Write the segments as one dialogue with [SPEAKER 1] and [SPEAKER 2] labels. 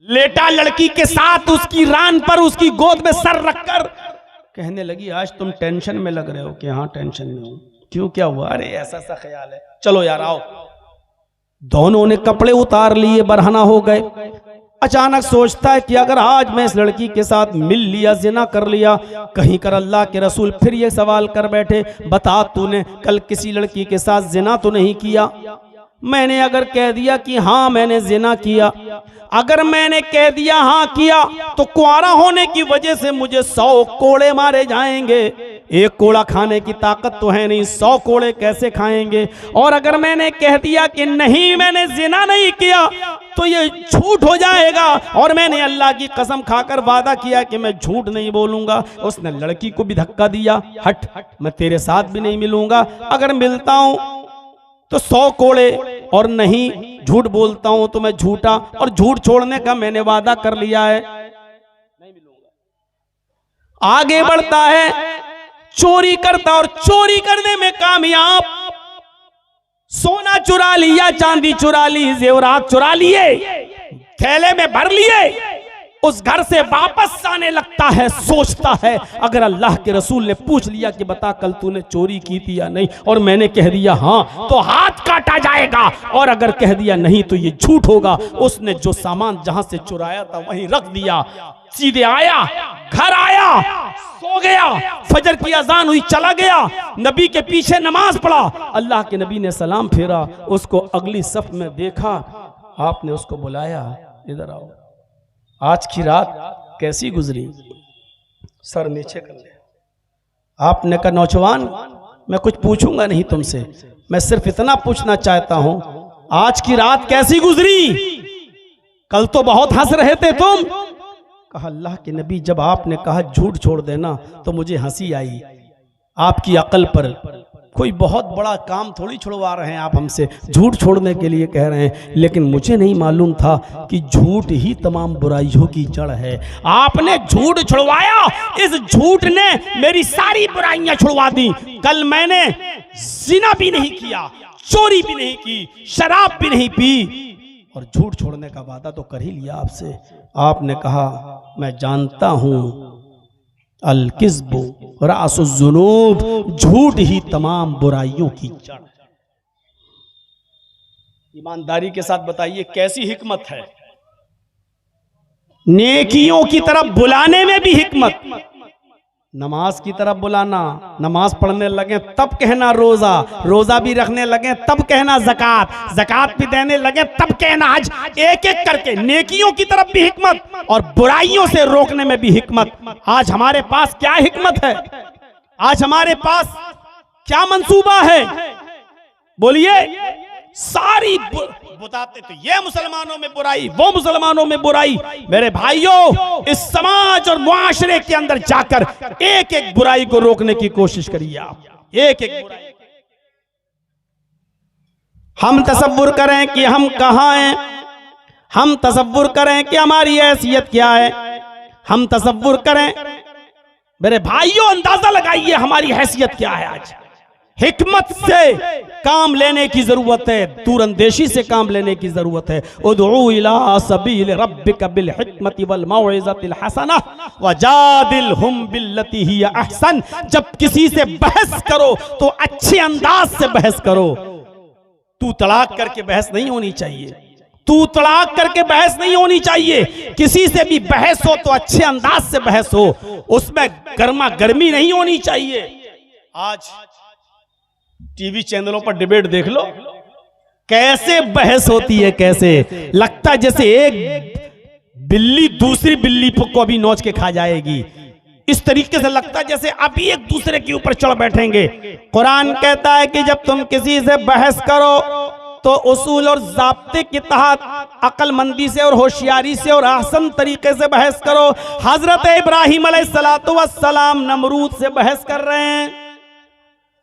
[SPEAKER 1] लेटा लड़की के साथ उसकी रान पर उसकी गोद में सर रखकर कहने लगी आज तुम टेंशन में लग रहे हो। कि हाँ टेंशन में हूं। क्यों, क्या हुआ? अरे ऐसा सा ख्याल है। चलो यार आओ। दोनों ने कपड़े उतार लिए, बरहना हो गए। अचानक सोचता है कि अगर आज मैं इस लड़की के साथ मिल लिया, जिना कर लिया, कहीं कर अल्लाह के रसूल फिर ये सवाल कर बैठे, बता तूने कल किसी लड़की के साथ जिना तो नहीं किया? मैंने अगर कह दिया कि हाँ मैंने जिना किया, अगर मैंने कह दिया हाँ किया, तो कुआरा होने की वजह से मुझे 100 कोड़े मारे जाएंगे। एक कोड़ा खाने की ताकत तो है नहीं, 100 कोड़े कैसे खाएंगे? और अगर मैंने कह दिया कि नहीं मैंने जिना नहीं किया, तो ये झूठ हो जाएगा। और मैंने अल्लाह की कसम खाकर वादा किया कि मैं झूठ नहीं बोलूंगा। उसने लड़की को भी धक्का दिया, हट मैं तेरे साथ भी नहीं मिलूंगा। अगर मिलता हूं तो 100 कोड़े, और नहीं झूठ बोलता हूं तो मैं झूठा, और झूठ छोड़ने का मैंने वादा कर लिया है, नहीं मिलूंगा। आगे बढ़ता है, चोरी करता और चोरी करने में कामयाब। सोना चुरा लिया, चांदी चुरा ली, जेवरात चुरा लिए, थैले में भर लिए। उस घर से वापस आने लगता है, सोचता है अगर अल्लाह के रसूल ने पूछ लिया कि बता कल तूने चोरी की थी या नहीं, और मैंने कह दिया हाँ, तो हाथ काटा जाएगा, और अगर कह दिया नहीं तो ये झूठ होगा। उसने जो सामान जहां से चुराया था वहीं रख दिया, सीधे आया, घर आया, सो गया, फजर की अजान हुई, चला गया, नबी के पीछे नमाज पढ़ा। अल्लाह के नबी ने सलाम फेरा, उसको अगली सफ में देखा, आपने उसको बुलाया, इधर आओ, आज की रात कैसी गुजरी? सर नीचे कर ले। आपने कहा नौजवान मैं कुछ पूछूंगा नहीं तुमसे, मैं सिर्फ इतना पूछना चाहता हूं, आज की रात कैसी गुजरी? कल तो बहुत हंस रहे थे तुम। कहा अल्लाह के नबी जब आपने कहा झूठ छोड़ देना तो मुझे हंसी आई। आपकी अकल पर कोई बहुत बड़ा काम थोड़ी छुड़वा रहे हैं आप हमसे, झूठ छोड़ने के लिए कह रहे हैं, लेकिन मुझे नहीं मालूम था कि झूठ ही तमाम बुराइयों की जड़ है। आपने झूठ छुड़वाया, इस झूठ ने मेरी सारी बुराइयां छुड़वा दी। कल मैंने जिना भी नहीं किया, चोरी भी नहीं की, शराब भी नहीं पी, और झूठ छोड़ने का वादा तो कर ही लिया आपसे। आपने कहा मैं जानता हूं अल किज़्बु रासुज़्ज़ुनूब, झूठ ही तमाम बुराइयों की जड़। ईमानदारी के साथ बताइए कैसी हिकमत है? नेकियों की तरफ बुलाने में भी हिकमत। नमाज की तरफ बुलाना, नमाज पढ़ने लगे तब कहना रोजा, रोजा भी रखने लगे तब कहना ज़कात, ज़कात भी देने लगे तब कहना हज। एक एक करके नेकियों की तरफ भी हिकमत और बुराइयों से रोकने में भी हिकमत। आज हमारे पास क्या हिकमत है? आज हमारे पास क्या मंसूबा है? बोलिए। सारी बताते तो ये मुसलमानों में बुराई, वो मुसलमानों में बुराई। मेरे भाइयों, इस समाज और मुआशरे के अंदर जाकर एक एक बुराई को रोकने की कोशिश करिए आप, एक एक बुराई। हम तसव्वुर करें कि हम कहाँ हैं, हम तसव्वुर करें कि हमारी हैसियत क्या है, हम तसव्वुर करें। मेरे भाइयों अंदाजा लगाइए हमारी हैसियत क्या है। आज हिकमत से काम लेने की जरूरत है, दूरंदेशी से काम लेने की जरूरत है। उदउ इला सबील रब्बिका बिल हिकमति वल मौइज़तिल हसना वजादिलहुम बिल्लती हिय अहसन। जब किसी से बहस करो तो अच्छे अंदाज से बहस करो। तू तड़ाक करके बहस नहीं होनी चाहिए, तू तड़ाक करके बहस नहीं होनी चाहिए। किसी से भी बहस हो तो अच्छे अंदाज से बहस हो, उसमें गर्मा गर्मी नहीं होनी चाहिए। आज टीवी चैनलों पर डिबेट देख लो, कैसे बहस होती है, कैसे लगता है जैसे एक बिल्ली दूसरी बिल्ली को अभी नोच के खा जाएगी। इस तरीके से लगता है जैसे अभी एक दूसरे के ऊपर चढ़ बैठेंगे। कुरान कहता है कि जब तुम किसी से बहस करो तो उसूल और ज़ाब्ते के तहत अक्लमंदी से और होशियारी से और आसान तरीके से बहस करो। हजरत इब्राहिम अलैहिस्सलातु वस्सलाम नमरूद से बहस कर रहे हैं,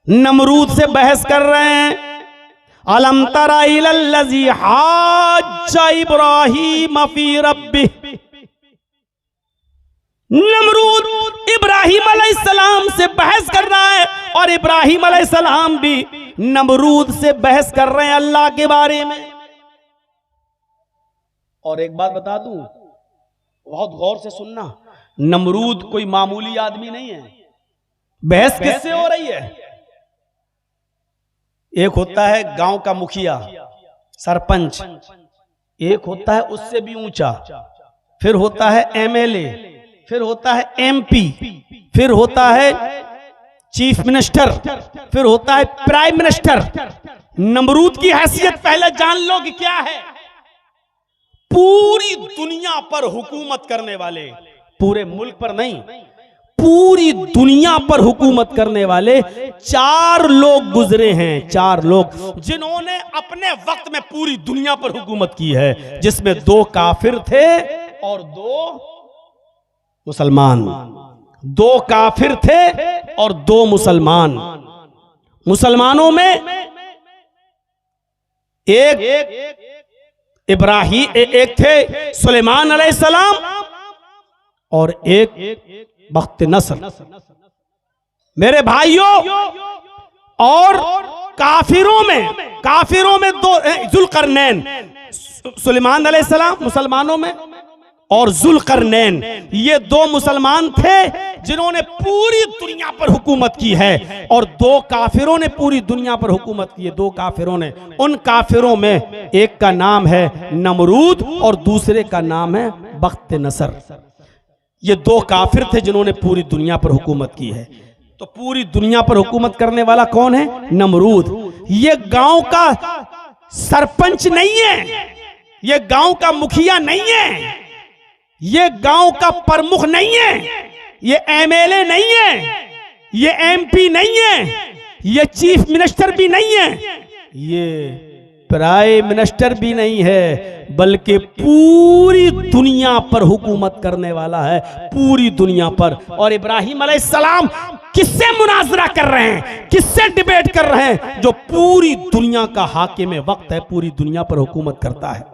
[SPEAKER 1] नमरूद से बहस कर रहे हैं। अलम तरा इलल्लज़ी हाज्जा इब्राहीम फी रब्बिह। नमरूद इब्राहिम अलैहिस्सलाम से बहस कर रहा है और इब्राहिम अलैहिस्सलाम भी नमरूद से बहस कर रहे हैं अल्लाह के बारे में। और एक बात बता दूं, बहुत गौर से सुनना, नमरूद कोई मामूली आदमी नहीं है। बहस किससे हो रही है? एक होता है गांव का मुखिया, सरपंच, एक होता है उससे भी ऊंचा, फिर होता है एमएलए, फिर होता है एमपी, फिर होता है चीफ मिनिस्टर, फिर होता है प्राइम मिनिस्टर। नमरूद की हैसियत पहले जान लो कि क्या है। पूरी दुनिया पर हुकूमत करने वाले, पूरे मुल्क पर नहीं, पूरी दुनिया पर हुकूमत करने वाले 4 लोग गुजरे हैं, 4 लोग जिन्होंने अपने वक्त में पूरी दुनिया पर हुकूमत की है, जिसमें 2 काफिर थे और 2 मुसलमान। 2 काफिर थे और 2 मुसलमान। मुसलमानों में एक इब्राहिम, एक थे सुलेमान अलैहिस्सलाम और एक बख्त नसर। मेरे भाइयों, और काफिरों में 2 जुल्करनैन, सुलेमान अलैहिस्सलाम मुसलमानों में, और जुल्करनैन, ये 2 मुसलमान थे जिन्होंने पूरी दुनिया पर हुकूमत की है, और 2 काफिरों ने पूरी दुनिया पर हुकूमत की है। 2 काफिरों ने, उन काफिरों में एक का नाम है नमरूद और दूसरे का नाम है बख्त नसर। ये 2 काफिर थे जिन्होंने पूरी दुनिया पर हुकूमत की है। तो पूरी दुनिया पर हुकूमत करने वाला कौन है? नमरूद। ये गांव का सरपंच नहीं है, ये गांव का मुखिया नहीं है, ये गांव का प्रमुख नहीं है, ये एमएलए नहीं है, ये एमपी नहीं है, ये चीफ मिनिस्टर भी नहीं है, ये प्राइम मिनिस्टर भी नहीं है, बल्कि पूरी दुनिया पर हुकूमत करने वाला है, पूरी दुनिया पर। और इब्राहिम अलैहिस्सलाम किससे मुनाजरा कर रहे हैं, किससे डिबेट कर रहे हैं? जो पूरी दुनिया का हाकिम वक्त है, पूरी दुनिया पर हुकूमत करता है।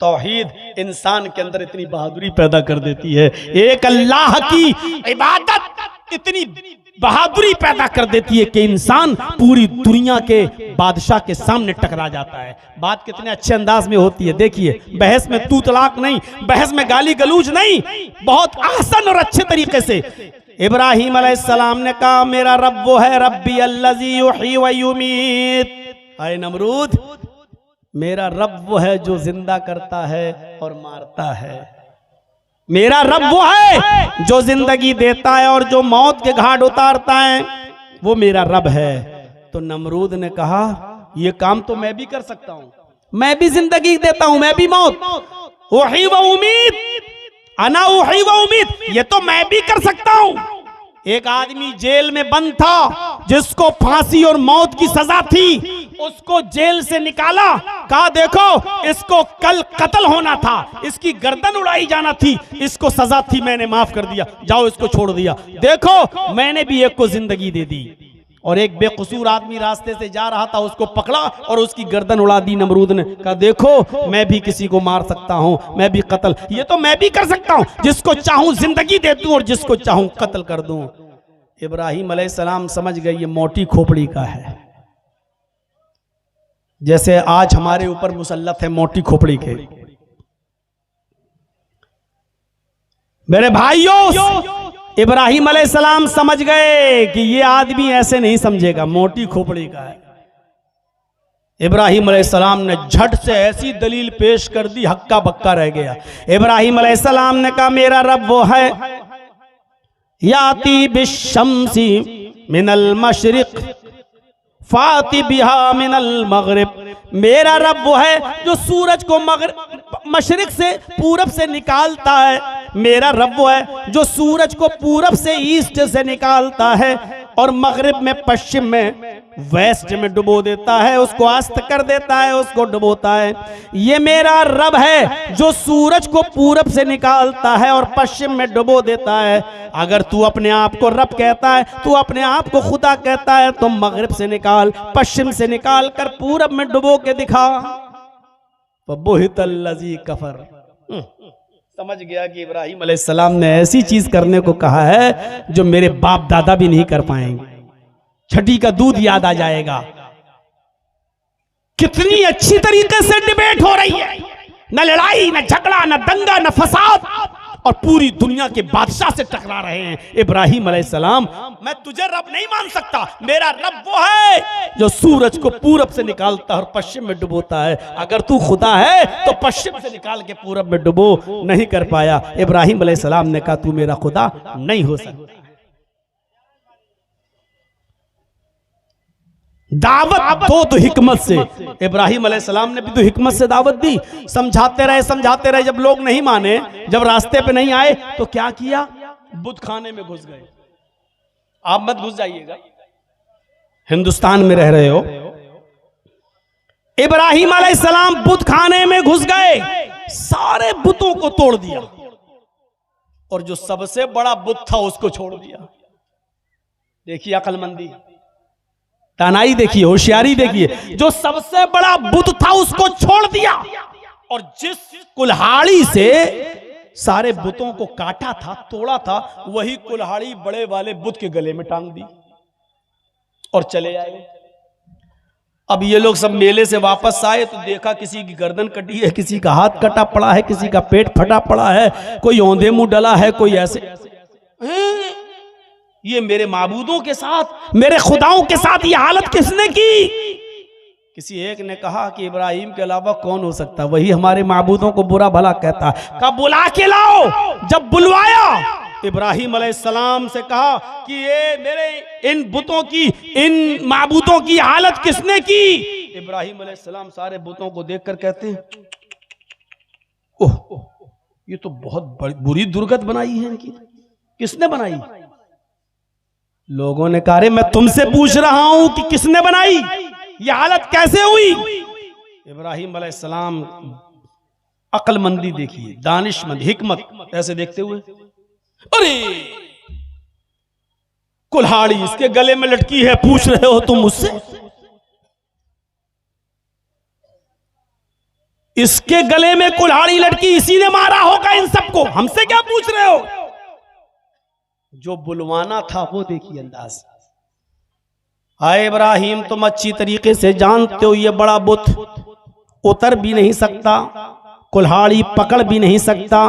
[SPEAKER 1] तौहीद इंसान के अंदर इतनी बहादुरी पैदा कर देती है, एक अल्लाह की इबादत इतनी बहादुरी पैदा कर देती है कि इंसान पूरी दुनिया के बादशाह के सामने टकरा जाता है। बात कितने अच्छे अंदाज में होती है, देखिए, बहस में तू तलाक नहीं, बहस में गाली गलूज नहीं, बहुत आसान और अच्छे तरीके से इब्राहिम अलैहिस्सलाम ने कहा, मेरा रब वो है, रब्बी अल्लज़ी युही व युमीत। अरे नमरूद, मेरा रब वो है जो जिंदा करता है और मारता है। मेरा रब वो है जो जिंदगी देता है और जो मौत के घाट उतारता है, वो मेरा रब है। तो नमरूद ने कहा, ये काम तो मैं भी कर सकता हूं, मैं भी जिंदगी देता हूं, मैं भी मौत, उही व उम्मीद, अना उही व उम्मीद, ये तो मैं भी कर सकता हूं। एक आदमी जेल में बंद था जिसको फांसी और मौत की सजा थी, उसको जेल से निकाला, कहा देखो इसको कल कत्ल होना था, इसकी गर्दन उड़ाई जाना थी, इसको सजा थी, मैंने माफ कर दिया, जाओ इसको छोड़ दिया। देखो मैंने भी एक को जिंदगी दे दी। और एक बेकसूर आदमी रास्ते से जा रहा था, उसको पकड़ा और उसकी गर्दन उड़ा दी नमरूद ने, कहा देखो मैं भी किसी को मार सकता हूं, मैं भी कत्ल, ये तो मैं भी कर सकता हूं, जिसको चाहूं जिंदगी दे दूं और जिसको चाहूं कत्ल कर दूं। इब्राहिम अलैहिस्सलाम समझ गए ये मोटी खोपड़ी का है, जैसे आज हमारे ऊपर मुसल्लत है मोटी खोपड़ी के। मेरे भाइयों, इब्राहिम अलैहिस्सलाम समझ गए कि ये आदमी ऐसे नहीं समझेगा, मोटी खोपड़ी का है। इब्राहिम अलैहिस्सलाम ने झट से ऐसी दलील पेश कर दी, हक्का बक्का रह गया। इब्राहिम अलैहिस्सलाम ने कहा, मेरा रब वो है, याती बिशम्सी मिनल मशरिक फाती बिहा मिनल मगरिब। मेरा रब वो है जो सूरज को मशरिक से पूरब से निकालता है, मेरा रब वो है जो सूरज को पूरब से ईस्ट से निकालता है और मगरिब में पश्चिम में वेस्ट में डुबो देता है, उसको अस्त कर देता है, उसको डुबोता है। ये मेरा रब है जो सूरज को पूरब से निकालता है और पश्चिम में डुबो देता है। अगर तू अपने आप को रब कहता है, तू अपने आप को खुदा कहता है, तो मगरिब से निकाल, पश्चिम से निकाल कर पूरब में डुबो के दिखा। बुहितल्लज़ी कफर। समझ गया कि इब्राहिम अलैहिस्सलाम ने ऐसी चीज करने को कहा है जो मेरे बाप दादा भी नहीं कर पाएंगे। छठी का दूध याद आ जाएगा। कितनी अच्छी तरीके से डिबेट हो रही है, न लड़ाई, न झगड़ा, न दंगा, न फसाद, और पूरी दुनिया के बादशाह से टकरा रहे हैं। इब्राहिम अलैहिस्सलाम, मैं तुझे रब नहीं मान सकता, मेरा रब वो है जो सूरज को पूरब से निकालता है और पश्चिम में डुबोता है। अगर तू खुदा है तो पश्चिम से निकाल के पूरब में डुबो। नहीं कर पाया। इब्राहिम अलैहिस्सलाम ने कहा तू मेरा खुदा नहीं हो सकता। दावत दो तो हिकमत से। इब्राहिम अलैहिस्सलाम ने भी तो हिकमत से दावत दी। समझाते रहे, जब लोग नहीं माने, जब रास्ते पे नहीं आए तो क्या किया? बुत खाने में घुस गए। आप मत घुस जाइएगा, हिंदुस्तान में रह रहे हो। इब्राहिम अलैहिस्सलाम बुत खाने में घुस गए, सारे बुतों को तोड़ दिया और जो सबसे बड़ा बुत था उसको छोड़ दिया। देखिए अक्लमंदी, दानाई देखिए, होशियारी देखिए। जो सबसे बड़ा बुत था उसको छोड़ दिया और जिस कुल्हाड़ी से सारे बुतों को काटा था, तोड़ा था, वही कुल्हाड़ी बड़े वाले बुत के गले में टांग दी और चले आए। अब ये लोग सब मेले से वापस आए तो देखा किसी की गर्दन कटी है, किसी का हाथ कटा पड़ा है, किसी का पेट फटा पड़ा है, कोई औंधे मुंह डला है, कोई ऐसे। ये मेरे माबूदों के साथ, मेरे खुदाओं के साथ ये हालत किसने की? किसी एक ने कहा कि इब्राहिम के अलावा कौन हो सकता, वही हमारे माबूदों को बुरा भला कहता। कब बुला के लाओ। जब बुलवाया, इब्राहिम अलैहिस्सलाम से कहा कि ये मेरे इन बुतों की, इन माबूदों की हालत किसने की? इब्राहिम अलैहिस्सलाम सारे बुतों को देखकर कहते हैं, ओह, ये तो बहुत बुरी दुर्गत बनाई है इनकी। किसने बनाई? लोगों ने कहा, अरे मैं तुमसे पूछ रहा हूं कि किसने बनाई, ये हालत कैसे हुई? इब्राहिम अलैहिस्सलाम अक्लमंदी देखिए, दानिशमंद, हिकमत, ऐसे देखते हुए, अरे कुल्हाड़ी इसके गले में लटकी है, पूछ रहे हो तुम मुझसे? इसके गले में कुल्हाड़ी लटकी, इसी ने मारा होगा इन सबको, हमसे क्या पूछ रहे हो? जो बुलवाना था वो देखिए अंदाज। हाय इब्राहिम, तुम अच्छी तरीके से जानते हो ये बड़ा बुत उतर भी नहीं सकता, कुल्हाड़ी पकड़ भी नहीं सकता,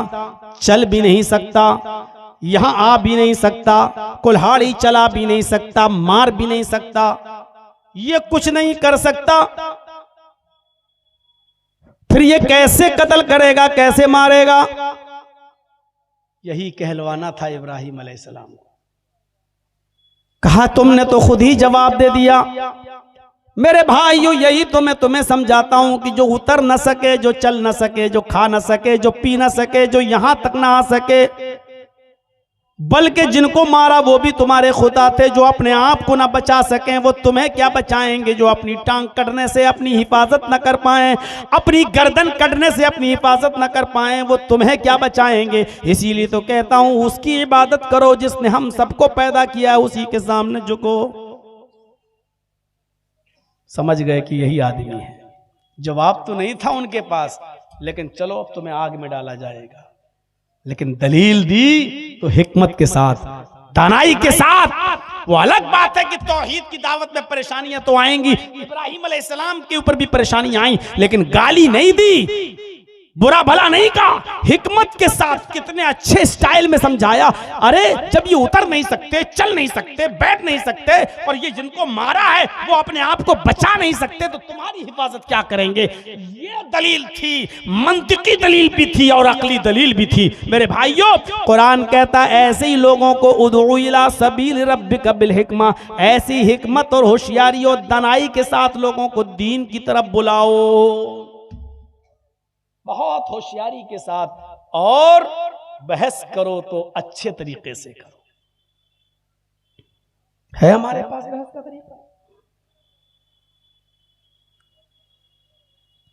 [SPEAKER 1] चल भी नहीं सकता, यहां आ भी नहीं सकता, कुल्हाड़ी चला भी नहीं सकता, मार भी नहीं सकता, ये कुछ नहीं कर सकता। फिर ये कैसे कत्ल करेगा, कैसे मारेगा? यही कहलवाना था इब्राहिम अलैहिस्सलाम को। कहा तुमने तो खुद ही जवाब दे दिया। मेरे भाइयों, यही तो मैं तुम्हें समझाता हूं कि जो उतर न सके, जो चल न सके, जो खा न सके, जो पी न सके, जो यहां तक ना आ सके, बल्कि जिनको मारा वो भी तुम्हारे खुदा थे। जो अपने आप को ना बचा सकें वो तुम्हें क्या बचाएंगे? जो अपनी टांग कटने से अपनी हिफाजत न कर पाए, अपनी गर्दन कटने से अपनी हिफाजत न कर पाए, वो तुम्हें क्या बचाएंगे? इसीलिए तो कहता हूं उसकी इबादत करो जिसने हम सबको पैदा किया, उसी के सामने झुको। समझ गए कि यही आदमी है। जवाब तो नहीं था उनके पास, लेकिन चलो अब तुम्हें आग में डाला जाएगा। लेकिन दलील दी तो हिकमत के साथ, दानाई के साथ। वो अलग बात है कि तौहीद की दावत में परेशानियां तो आएंगी, इब्राहिम अलैहिस्सलाम के ऊपर भी परेशानियां आई, लेकिन गाली नहीं दी, बुरा भला नहीं कहा, हिकमत के साथ कितने अच्छे स्टाइल में समझाया। अरे जब ये उतर नहीं सकते, चल नहीं सकते, बैठ नहीं सकते, और ये जिनको मारा है वो अपने आप को बचा नहीं सकते, तो तुम्हारी हिफाजत क्या करेंगे? ये दलील थी, मंतिकी दलील भी थी और अकली दलील भी थी। मेरे भाइयों, कुरान कहता है ऐसे ही लोगों को उदउ इला सबील रब्बिका बिल हिकमा, ऐसी हिकमत और होशियारी और दानाई के साथ लोगों को दीन की तरफ बुलाओ, बहुत होशियारी के साथ, और बहस करो तो अच्छे तरीके से करो। है हमारे पास बहस का तरीका?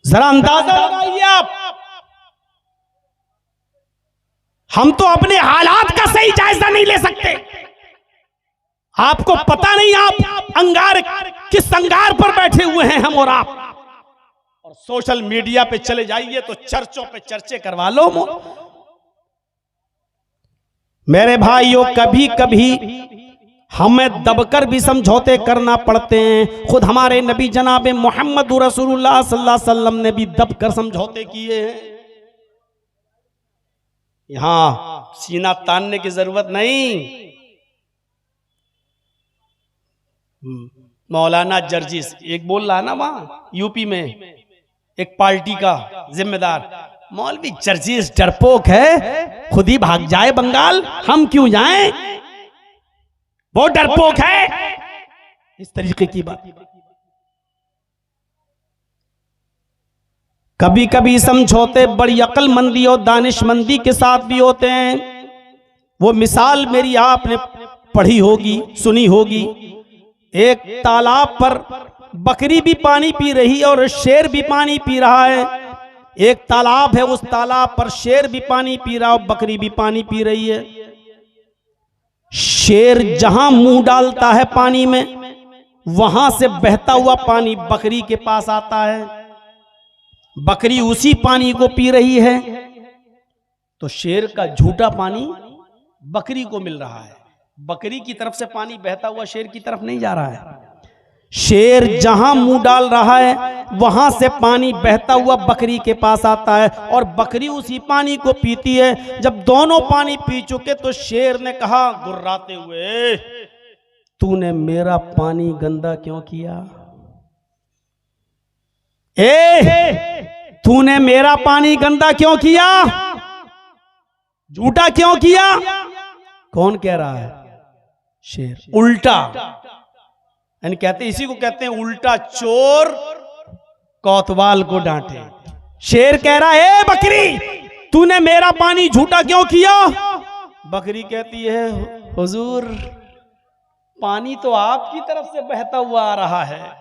[SPEAKER 1] जरा अंदाजा लगाइए आप। हम तो अपने हालात का सही जायजा नहीं ले सकते। आपको पता नहीं आप अंगार किस अंगार पर बैठे हुए हैं, हम और आप। और सोशल मीडिया पे चले जाइए तो चर्चों पे चर्चे करवा लो। मेरे भाइयों, कभी कभी हमें दबकर भी समझौते करना पड़ते हैं। खुद हमारे नबी जनाब मोहम्मद रसूलुल्लाह सल्लल्लाहु अलैहि वसल्लम ने भी दबकर समझौते किए हैं। यहां सीना तानने की जरूरत नहीं। मौलाना जर्जिस एक बोल रहा ना वहां यूपी में, एक पार्टी का जिम्मेदार, मौलवी जर्जिस डरपोक है, खुद ही भाग जाए बंगाल, हम क्यों जाएं, वो डरपोक है, इस तरीके की बात। कभी कभी समझौते बड़ी अक्लमंदी और दानिशमंदी के साथ भी होते हैं। वो मिसाल मेरी आपने पढ़ी होगी, सुनी होगी। एक तालाब पर बकरी भी पानी पी रही है और शेर भी पानी पी रहा है। एक तालाब है, उस तालाब पर शेर भी पानी पी रहा है और बकरी भी पानी पी रही है। शेर जहां मुंह डालता है पानी में, वहां से बहता हुआ पानी बकरी के पास आता है। बकरी उसी पानी को पी रही है, तो शेर का झूठा पानी बकरी को मिल रहा है। बकरी की तरफ से पानी बहता हुआ शेर की तरफ नहीं जा रहा है। शेर जहां मुंह डाल रहा है, वहां से पानी बहता हुआ बकरी के पास आता है और बकरी उसी पानी को पीती है। जब दोनों पानी पी चुके तो शेर ने कहा गुर्राते हुए, तूने मेरा पानी गंदा क्यों किया? तूने मेरा पानी गंदा क्यों किया? झूठा क्यों किया? कौन कह रहा है? शेर। उल्टा, यानी कहते, इसी को कहते हैं उल्टा चोर कोतवाल को डांटे। शेर कह रहा है, बकरी तूने मेरा पानी झूठा क्यों किया? बकरी कहती है, हुजूर पानी तो आपकी तरफ से बहता हुआ आ रहा है,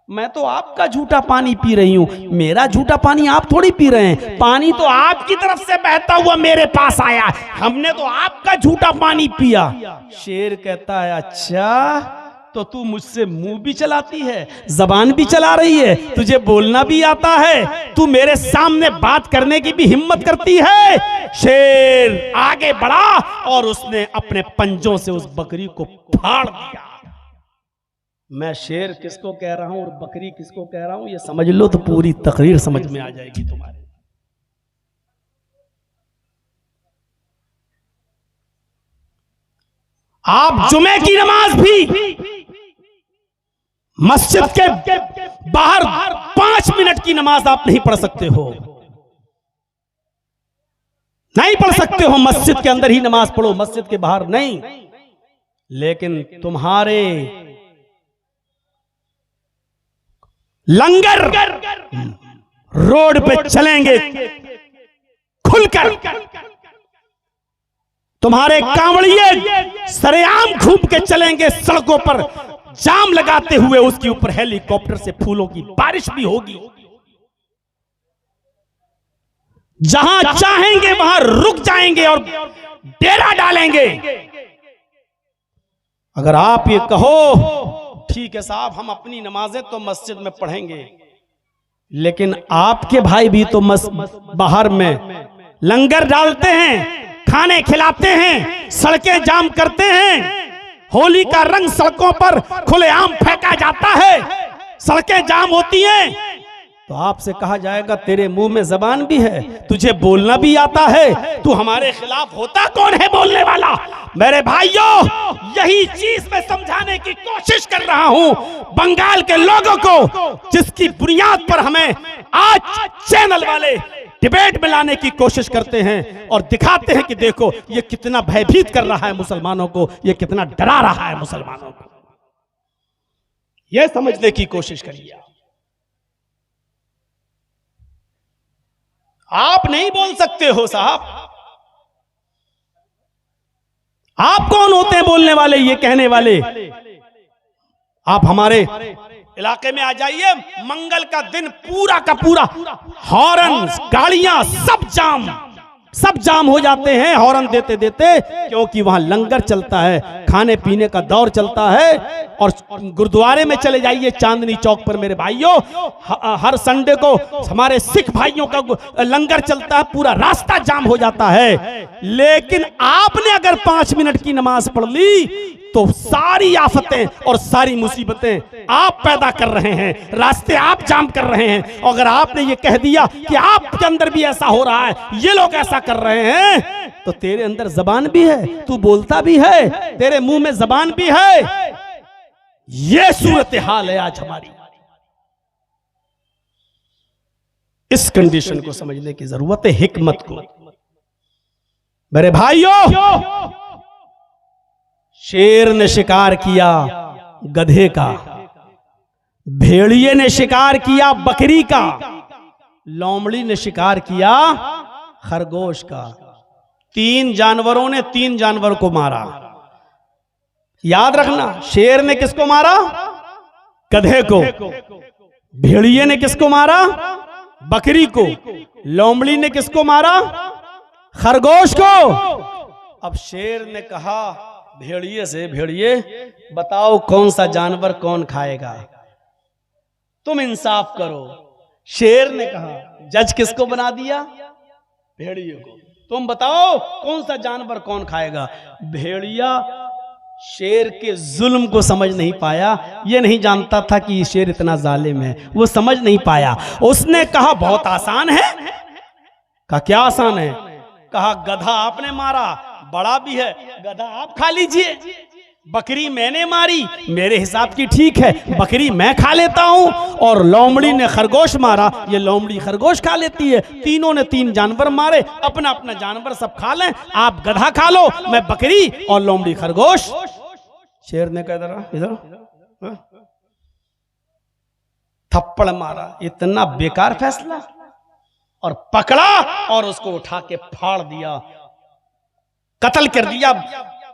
[SPEAKER 1] मैं तो आपका झूठा पानी पी रही हूं, मेरा झूठा पानी आप थोड़ी पी रहे हैं। पानी तो आपकी तरफ से बहता हुआ मेरे पास आया, हमने तो आपका झूठा पानी पिया। शेर कहता है, अच्छा तो तू मुझसे मुंह भी चलाती है, जबान भी चला रही है, तुझे बोलना भी आता है, तू मेरे सामने बात करने की भी हिम्मत करती है। शेर आगे बढ़ा और उसने अपने पंजों से उस बकरी को फाड़ दिया। मैं शेर किसको कह रहा हूं और बकरी किसको कह रहा हूं, ये समझ लो तो पूरी तकरीर समझ में आ जाएगी तुम्हारे। आप जुमे की नमाज भी मस्जिद के बाहर 5 मिनट की नमाज आप नहीं पढ़ सकते हो, नहीं पढ़ सकते हो। मस्जिद के अंदर ही नमाज पढ़ो, मस्जिद के बाहर नहीं। लेकिन तुम्हारे लंगर रोड पे चलेंगे खुलकर, तुम्हारे कांवड़िए सरेआम घूम के चलेंगे सड़कों पर, जाम लगाते हुए, उसके ऊपर हेलीकॉप्टर से फूलों की बारिश भी होगी। जहां चाहेंगे वहां रुक जाएंगे और डेरा डालेंगे। अगर आप ये कहो ठीक है साहब, हम अपनी नमाजें तो मस्जिद में पढ़ेंगे, लेकिन आपके भाई भी तो बाहर में लंगर डालते हैं, खाने खिलाते हैं, सड़कें जाम करते हैं, होली का रंग सड़कों पर खुलेआम फेंका जाता है, सड़कें जाम होती हैं, तो आपसे कहा जाएगा तेरे मुंह में जबान भी है, तुझे बोलना भी आता है, तू हमारे खिलाफ होता कौन है बोलने वाला? मेरे भाइयों, यही चीज मैं समझाने की कोशिश कर रहा हूं बंगाल के लोगों को, जिसकी बुनियाद पर हमें आज चैनल वाले डिबेट में लाने की कोशिश करते हैं और दिखाते हैं कि देखो ये कितना भयभीत कर रहा है मुसलमानों को, ये कितना डरा रहा है मुसलमानों को। यह समझने की कोशिश करिए। आप नहीं बोल सकते हो साहब, आप कौन होते हैं बोलने वाले, ये कहने वाले? आप हमारे इलाके में आ जाइए, मंगल का दिन पूरा का पूरा हॉर्न, गाड़ियां सब जाम हो जाते हैं हॉर्न देते देते, क्योंकि वहां लंगर चलता है, खाने पीने का दौर चलता है। और गुरुद्वारे में चले जाइए चांदनी चौक पर मेरे भाइयों, हर संडे को हमारे सिख भाइयों का लंगर चलता है, पूरा रास्ता जाम हो जाता है। लेकिन आपने अगर 5 मिनट की नमाज पढ़ ली तो सारी आफतें और सारी मुसीबतें आप पैदा कर रहे हैं, रास्ते आप जाम कर रहे हैं। अगर आपने ये कह दिया कि आपके अंदर भी ऐसा हो रहा है, ये लोग ऐसा कर रहे हैं, तो तेरे अंदर जबान भी है, तू बोलता भी है, तेरे मुंह में जबान भी है। ये सूरत हाल है आज हमारी। इस कंडीशन को समझने की जरूरत है, हिकमत को। मेरे भाइयों, शेर ने शिकार किया गधे का, भेड़िए ने शिकार किया बकरी का, लोमड़ी ने शिकार किया खरगोश का। 3 जानवरों ने 3 जानवर को मारा। याद रखना, शेर ने किसको मारा? गधे को। भेड़िए ने किसको मारा? बकरी को। लोमड़ी ने किसको मारा? खरगोश को। अब शेर ने कहा भेड़िए से, भेड़िए बताओ कौन सा जानवर कौन खाएगा, तुम इंसाफ करो। शेर ने कहा, जज किसको बना दिया? भेड़िए को। तुम बताओ कौन सा जानवर कौन खाएगा। भेड़िया शेर के जुल्म को समझ नहीं पाया। ये नहीं जानता था कि ये शेर इतना जालिम है, वो समझ नहीं पाया। उसने कहा बहुत आसान है। कहा क्या आसान है? कहा गधा आपने मारा, बड़ा भी है, गधा आप खा लीजिए। बकरी मैंने मारी, मेरे हिसाब की ठीक है, बकरी मैं खा लेता हूं। और लोमड़ी ने खरगोश मारा, ये लोमड़ी खरगोश खा लेती है। तीनों ने 3 जानवर मारे, अपना अपना जानवर सब खा लें, आप गधा खा लो, मैं बकरी और लोमड़ी खरगोश। शेर ने कहा इधर थप्पड़ मारा, इतना बेकार फैसला, और पकड़ा और उसको उठा के फाड़ दिया, कत्ल कर दिया,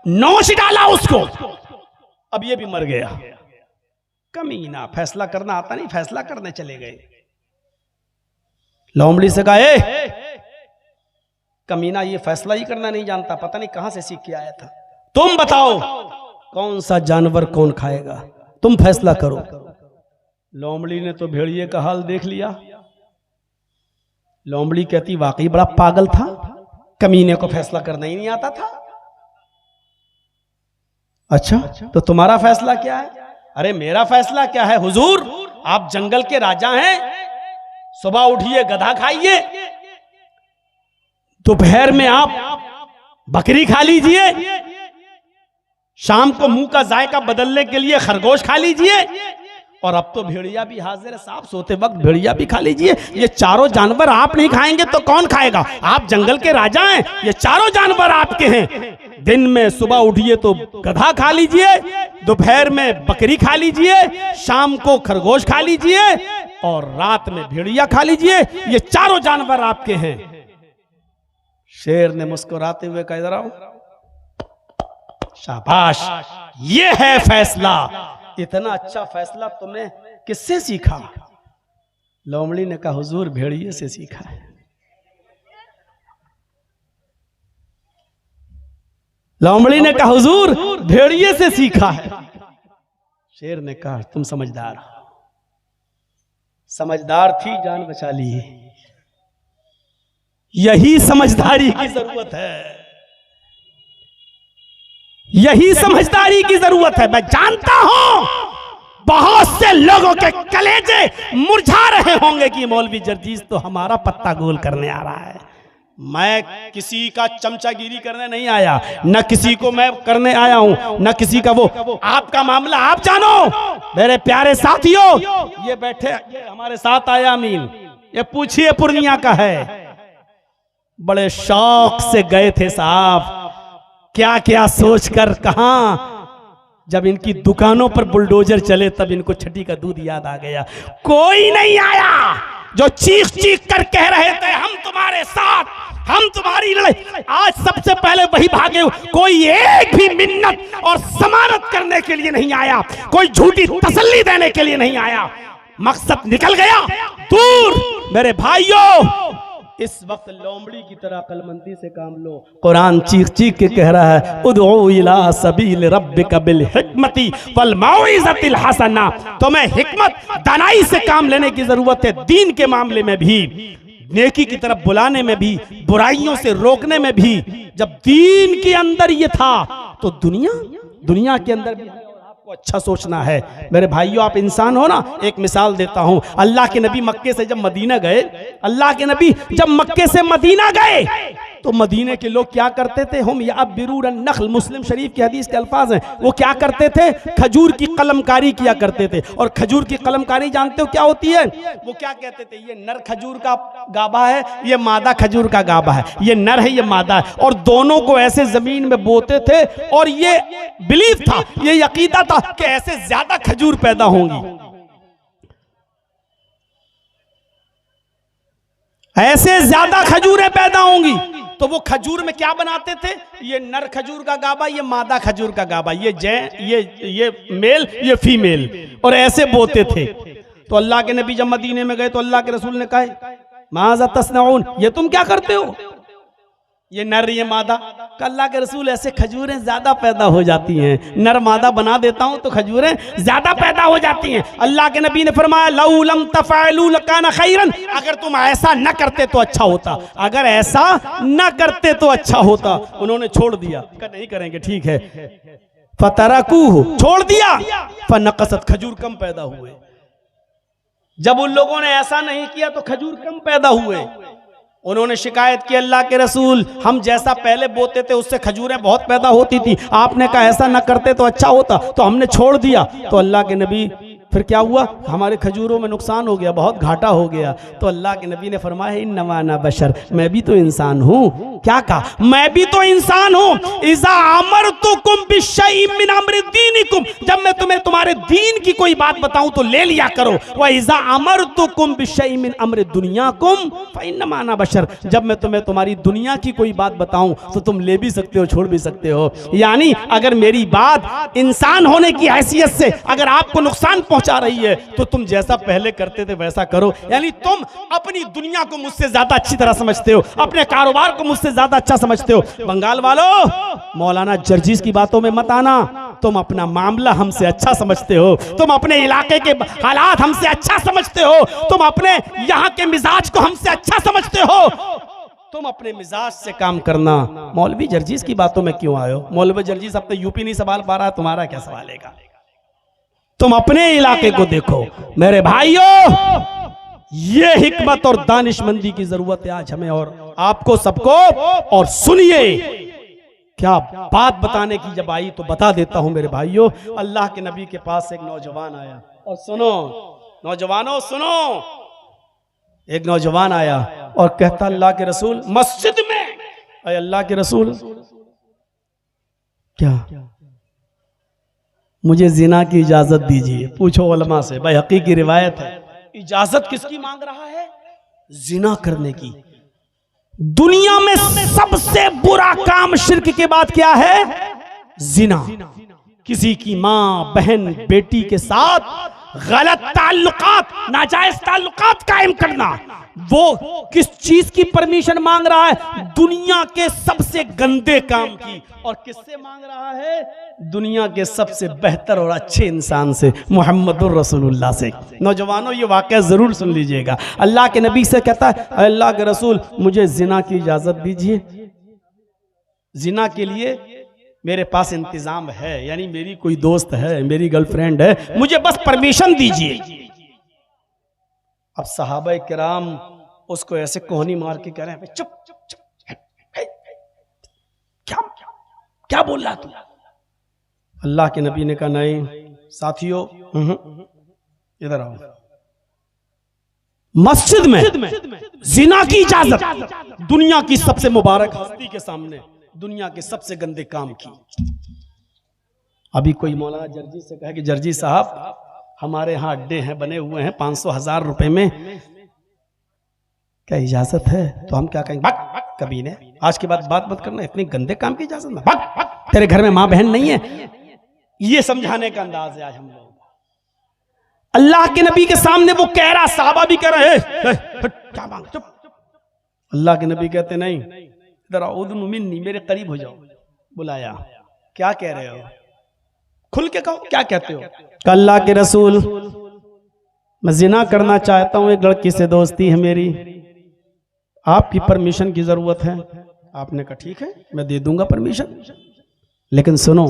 [SPEAKER 1] नोच डाला उसको। अब ये भी मर गया। कमीना, फैसला करना आता नहीं, फैसला करने चले गए। लोमड़ी से कहा ए कमीना, ये फैसला ही करना नहीं जानता, पता नहीं कहां से सीख के आया था। तुम बताओ कौन सा जानवर कौन खाएगा, तुम फैसला करो। लोमड़ी ने तो भेड़िए का हाल देख लिया। लोमड़ी कहती वाकई बड़ा पागल था, कमीने को फैसला करना ही नहीं आता था। अच्छा तो तुम्हारा फैसला क्या है? अरे मेरा फैसला क्या है हुजूर, आप जंगल के राजा हैं, सुबह उठिए गधा खाइए, दोपहर में आप बकरी खा लीजिए, शाम को मुंह का जायका बदलने के लिए खरगोश खा लीजिए, और अब तो भेड़िया भी हाजिर है साहब, सोते वक्त भेड़िया भी खा लीजिए। ये चारों जानवर आप नहीं खाएंगे तो कौन खाएगा? आप जंगल के राजा हैं, ये चारों जानवर आपके हैं। दिन में सुबह उठिए तो गधा खा लीजिए, दोपहर में बकरी खा लीजिए, शाम को खरगोश खा लीजिए, और रात में भेड़िया खा लीजिए, ये चारों जानवर आपके हैं। शेर ने मुस्कुराते हुए कहा, इधर आओ, शाबाश, ये है फैसला। इतना अच्छा फैसला तुमने किससे सीखा? लोमड़ी ने कहा हुजूर भेड़िए से सीखा है। लोमड़ी ने कहा हुजूर भेड़िए से सीखा है। शेर ने कहा तुम समझदार हो। समझदार थी, जान बचा ली। यही समझदारी की जरूरत है, यही समझदारी की जरूरत है। मैं जानता हूं बहुत से लोगों के कलेजे मुरझा रहे होंगे कि मौलवी जर्जीस तो हमारा पत्ता गोल करने आ रहा है। मैं किसी का चमचागिरी करने नहीं आया, न किसी को मैं करने आया हूं, न किसी का वो। आपका मामला आप जानो। मेरे प्यारे साथियों, ये बैठे, ये हमारे साथ आया अमीन, ये पूछिए पूर्णिया का है, बड़े शौक से गए थे साहब, क्या क्या सोचकर कहां। जब इनकी दुकानों पर बुलडोजर चले तब इनको छठी का दूध याद आ गया। कोई नहीं आया जो चीख चीख कर कह रहे थे हम तुम्हारे साथ, हम तुम्हारी लड़ाई। आज सबसे पहले वही भागे। कोई एक भी मिन्नत और जमानत करने के लिए नहीं आया, कोई झूठी तसल्ली देने के लिए नहीं आया। मकसद निकल गया दूर। मेरे भाइयों, इस वक्त लोमड़ी की तरह अक्लमंदी से काम लो। कुरान चीख चीख के कह रहा है उदउ इला सबील रब्बिका बिल हिकमति वल मौइज़तिल हसना। तुम्हें हिकमत, दानाई से काम लेने की जरूरत है। दीन के मामले में भी, नेकी की तरफ बुलाने में भी, बुराइयों से रोकने में भी। जब दीन के अंदर ये था तो दुनिया के अंदर भी। आपको अच्छा सोचना है। मेरे भाइयों, आप इंसान हो ना। एक मिसाल देता हूं, अल्लाह के नबी मक्के से जब मदीना गए, अल्लाह के नबी जब मक्के से मदीना गए तो मदीने के लोग क्या करते थे? हम या बिरूर नखल, मुस्लिम शरीफ की हदीस के अल्फाज हैं। वो क्या करते थे? खजूर की कलमकारी किया करते थे। और खजूर की कलमकारी जानते हो क्या होती है? वो क्या कहते थे? ये नर खजूर का गाबा है, ये मादा खजूर का गाबा है, ये नर है, ये मादा है, और दोनों को ऐसे जमीन में बोते थे। और ये बिलीफ था, ये यकीदा था कि ऐसे ज्यादा खजूर पैदा होंगी, ऐसे ज्यादा खजूरें पैदा होंगी। तो वो खजूर में क्या बनाते थे? ये नर खजूर का गाबा, ये मादा खजूर का गाबा, ये मेल, ये फीमेल, और ऐसे बोते थे। तो अल्लाह के नबी जब मदीने में गए तो अल्लाह के रसूल ने कहा, माज़ा तस्नऊन, ये तुम क्या करते हो? ये नर, ये मादा। अल्लाह के रसूल, ऐसे खजूरें ज्यादा पैदा हो जाती हैं, नर मादा बना देता हूं तो खजूरें ज्यादा पैदा हो जाती हैं। अल्लाह के नबी ने फरमाया, लौ लम तफअलू लकाना खैरन, अगर तुम ऐसा न करते तो अच्छा होता, अगर ऐसा न करते तो अच्छा होता। उन्होंने छोड़ दिया, नहीं करेंगे, ठीक है। फतरकूहु, छोड़ दिया। फनकसत, खजूर कम पैदा हुए। जब उन लोगों ने ऐसा नहीं किया तो खजूर कम पैदा हुए। उन्होंने शिकायत की, अल्लाह के रसूल, हम जैसा पहले बोते थे उससे खजूरें बहुत पैदा होती थी, आपने कहा ऐसा ना करते तो अच्छा होता, तो हमने छोड़ दिया। तो अल्लाह के नबी, फिर क्या हुआ? हमारे खजूरों में नुकसान हो गया, बहुत घाटा हो गया। तो अल्लाह के नबी ने फरमाया, इन्नमा अना बशर, मैं भी तो इंसान हूँ। क्या कहा? मैं भी तो इंसान हूँ। इज़ा अमरतुकुम बिशैइन मिन अम्रि दीनिकुम, जब मैं तुम्हें तुम्हारे दीन की कोई बात बताऊं तो ले लिया करो। व इज़ा अमरतुकुम बिशैइन मिन अम्रि दुनियाकुम फइन्नमा अना बशर, जब मैं तुम्हें तुम्हारी दुनिया की कोई बात बताऊं तो तुम ले भी सकते हो, छोड़ भी सकते हो। यानी अगर मेरी बात इंसान होने की हैसियत से अगर आपको नुकसान पहुंचा रही है तो तुम जैसा पहले करते थे वैसा करो। यानी तुम अपनी दुनिया को मुझसे ज्यादा अच्छी तरह समझते हो, अपने कारोबार को मुझसे ज्यादा अच्छा समझते हो। बंगाल वालों, मौलाना जर्जीस की बातों में मत आना। तुम अपना मामला हमसे अच्छा समझते हो, तुम अपने इलाके के हालात हमसे अच्छा समझते हो, तुम अपने यहाँ के मिजाज को हमसे अच्छा समझते हो। तुम अपने मिजाज से काम करना। मौलवी जर्जीस की बातों में क्यों आए हो? मौलवी जर्जीस अब तो यूपी नहीं संभाल पा रहा, तुम्हारा क्या सवालेगा? तुम अपने इलाके को देखो। मेरे भाइयों, ये हिकमत और दानिशमंदी की जरूरत है आज हमें और आपको सबको। और सुनिए, क्या बात बताने की जब आई तो बता देता हूं मेरे भाइयों। अल्लाह के नबी के पास एक नौजवान आया, और सुनो नौजवानों, सुनो। एक नौजवान आया और कहता, अल्लाह के रसूल, मस्जिद में, अरे अल्लाह के रसूल, क्या मुझे जिना की इजाजत दीजिए। पूछो उलमा से, भाई हकीकी की रिवायत है, इजाजत किसकी मांग रहा है? जिना करने की। दुनिया में सबसे बुरा काम शिर्क के बाद क्या है? जिना। किसी की मां, बहन, बेटी के साथ गलत ताल्लुकात, नाजायज ताल्लुकात कायम करना। वो किस चीज की परमिशन मांग रहा है? दुनिया के सबसे गंदे काम की। और किससे मांग रहा है? दुनिया के सबसे बेहतर और अच्छे इंसान से, मुहम्मदुर रसूलुल्लाह से। नौजवानों, ये वाकया जरूर सुन लीजिएगा। अल्लाह के नबी से कहता है, अल्लाह के रसूल, मुझे जिना की इजाजत दीजिए। जिना के लिए मेरे पास इंतजाम है, यानी मेरी कोई दोस्त है, मेरी गर्लफ्रेंड है, मुझे बस परमिशन दीजिए। अब सहाबा किराम उसको ऐसे कोहनी मार के कह रहे हैं, चुप चुप चुप, क्या क्या बोल रहा तू? अल्लाह के नबी ने कहा, नहीं साथियों, इधर आओ। मस्जिद में जिना की इजाजत, दुनिया की सबसे मुबारक हस्ती के सामने दुनिया के सबसे गंदे काम की। अभी कोई मौलाना जर्जी से कहे कि जर्जी साहब, हमारे यहाँ अड्डे हैं, बने हुए हैं 500,000 रुपए में, क्या इजाजत है? तो हम क्या कहेंगे? भाग कभी ने, आज के बाद बात मत करना, इतने गंदे काम की इजाजत ना, भाग, तेरे घर में माँ बहन नहीं है। ये समझाने का अंदाज है आज हम लोग। अल्लाह के नबी के सामने वो कह रहा, साहबा भी कह रहे हैं, क्या मांग, चुप। अल्लाह के नबी कहते, नहीं, इधर आओ, उदनु मिन्नी, मेरे करीब हो जाओ। बुलाया, क्या कह रहे हो? खुल के कहो, क्या कहते हो? अल्लाह के रसूल, मैं जिना करना चाहता हूं, एक लड़की से दोस्ती है मेरी, आपकी परमिशन की जरूरत है। आपने कहा ठीक है, मैं दे दूंगा परमिशन, लेकिन सुनो,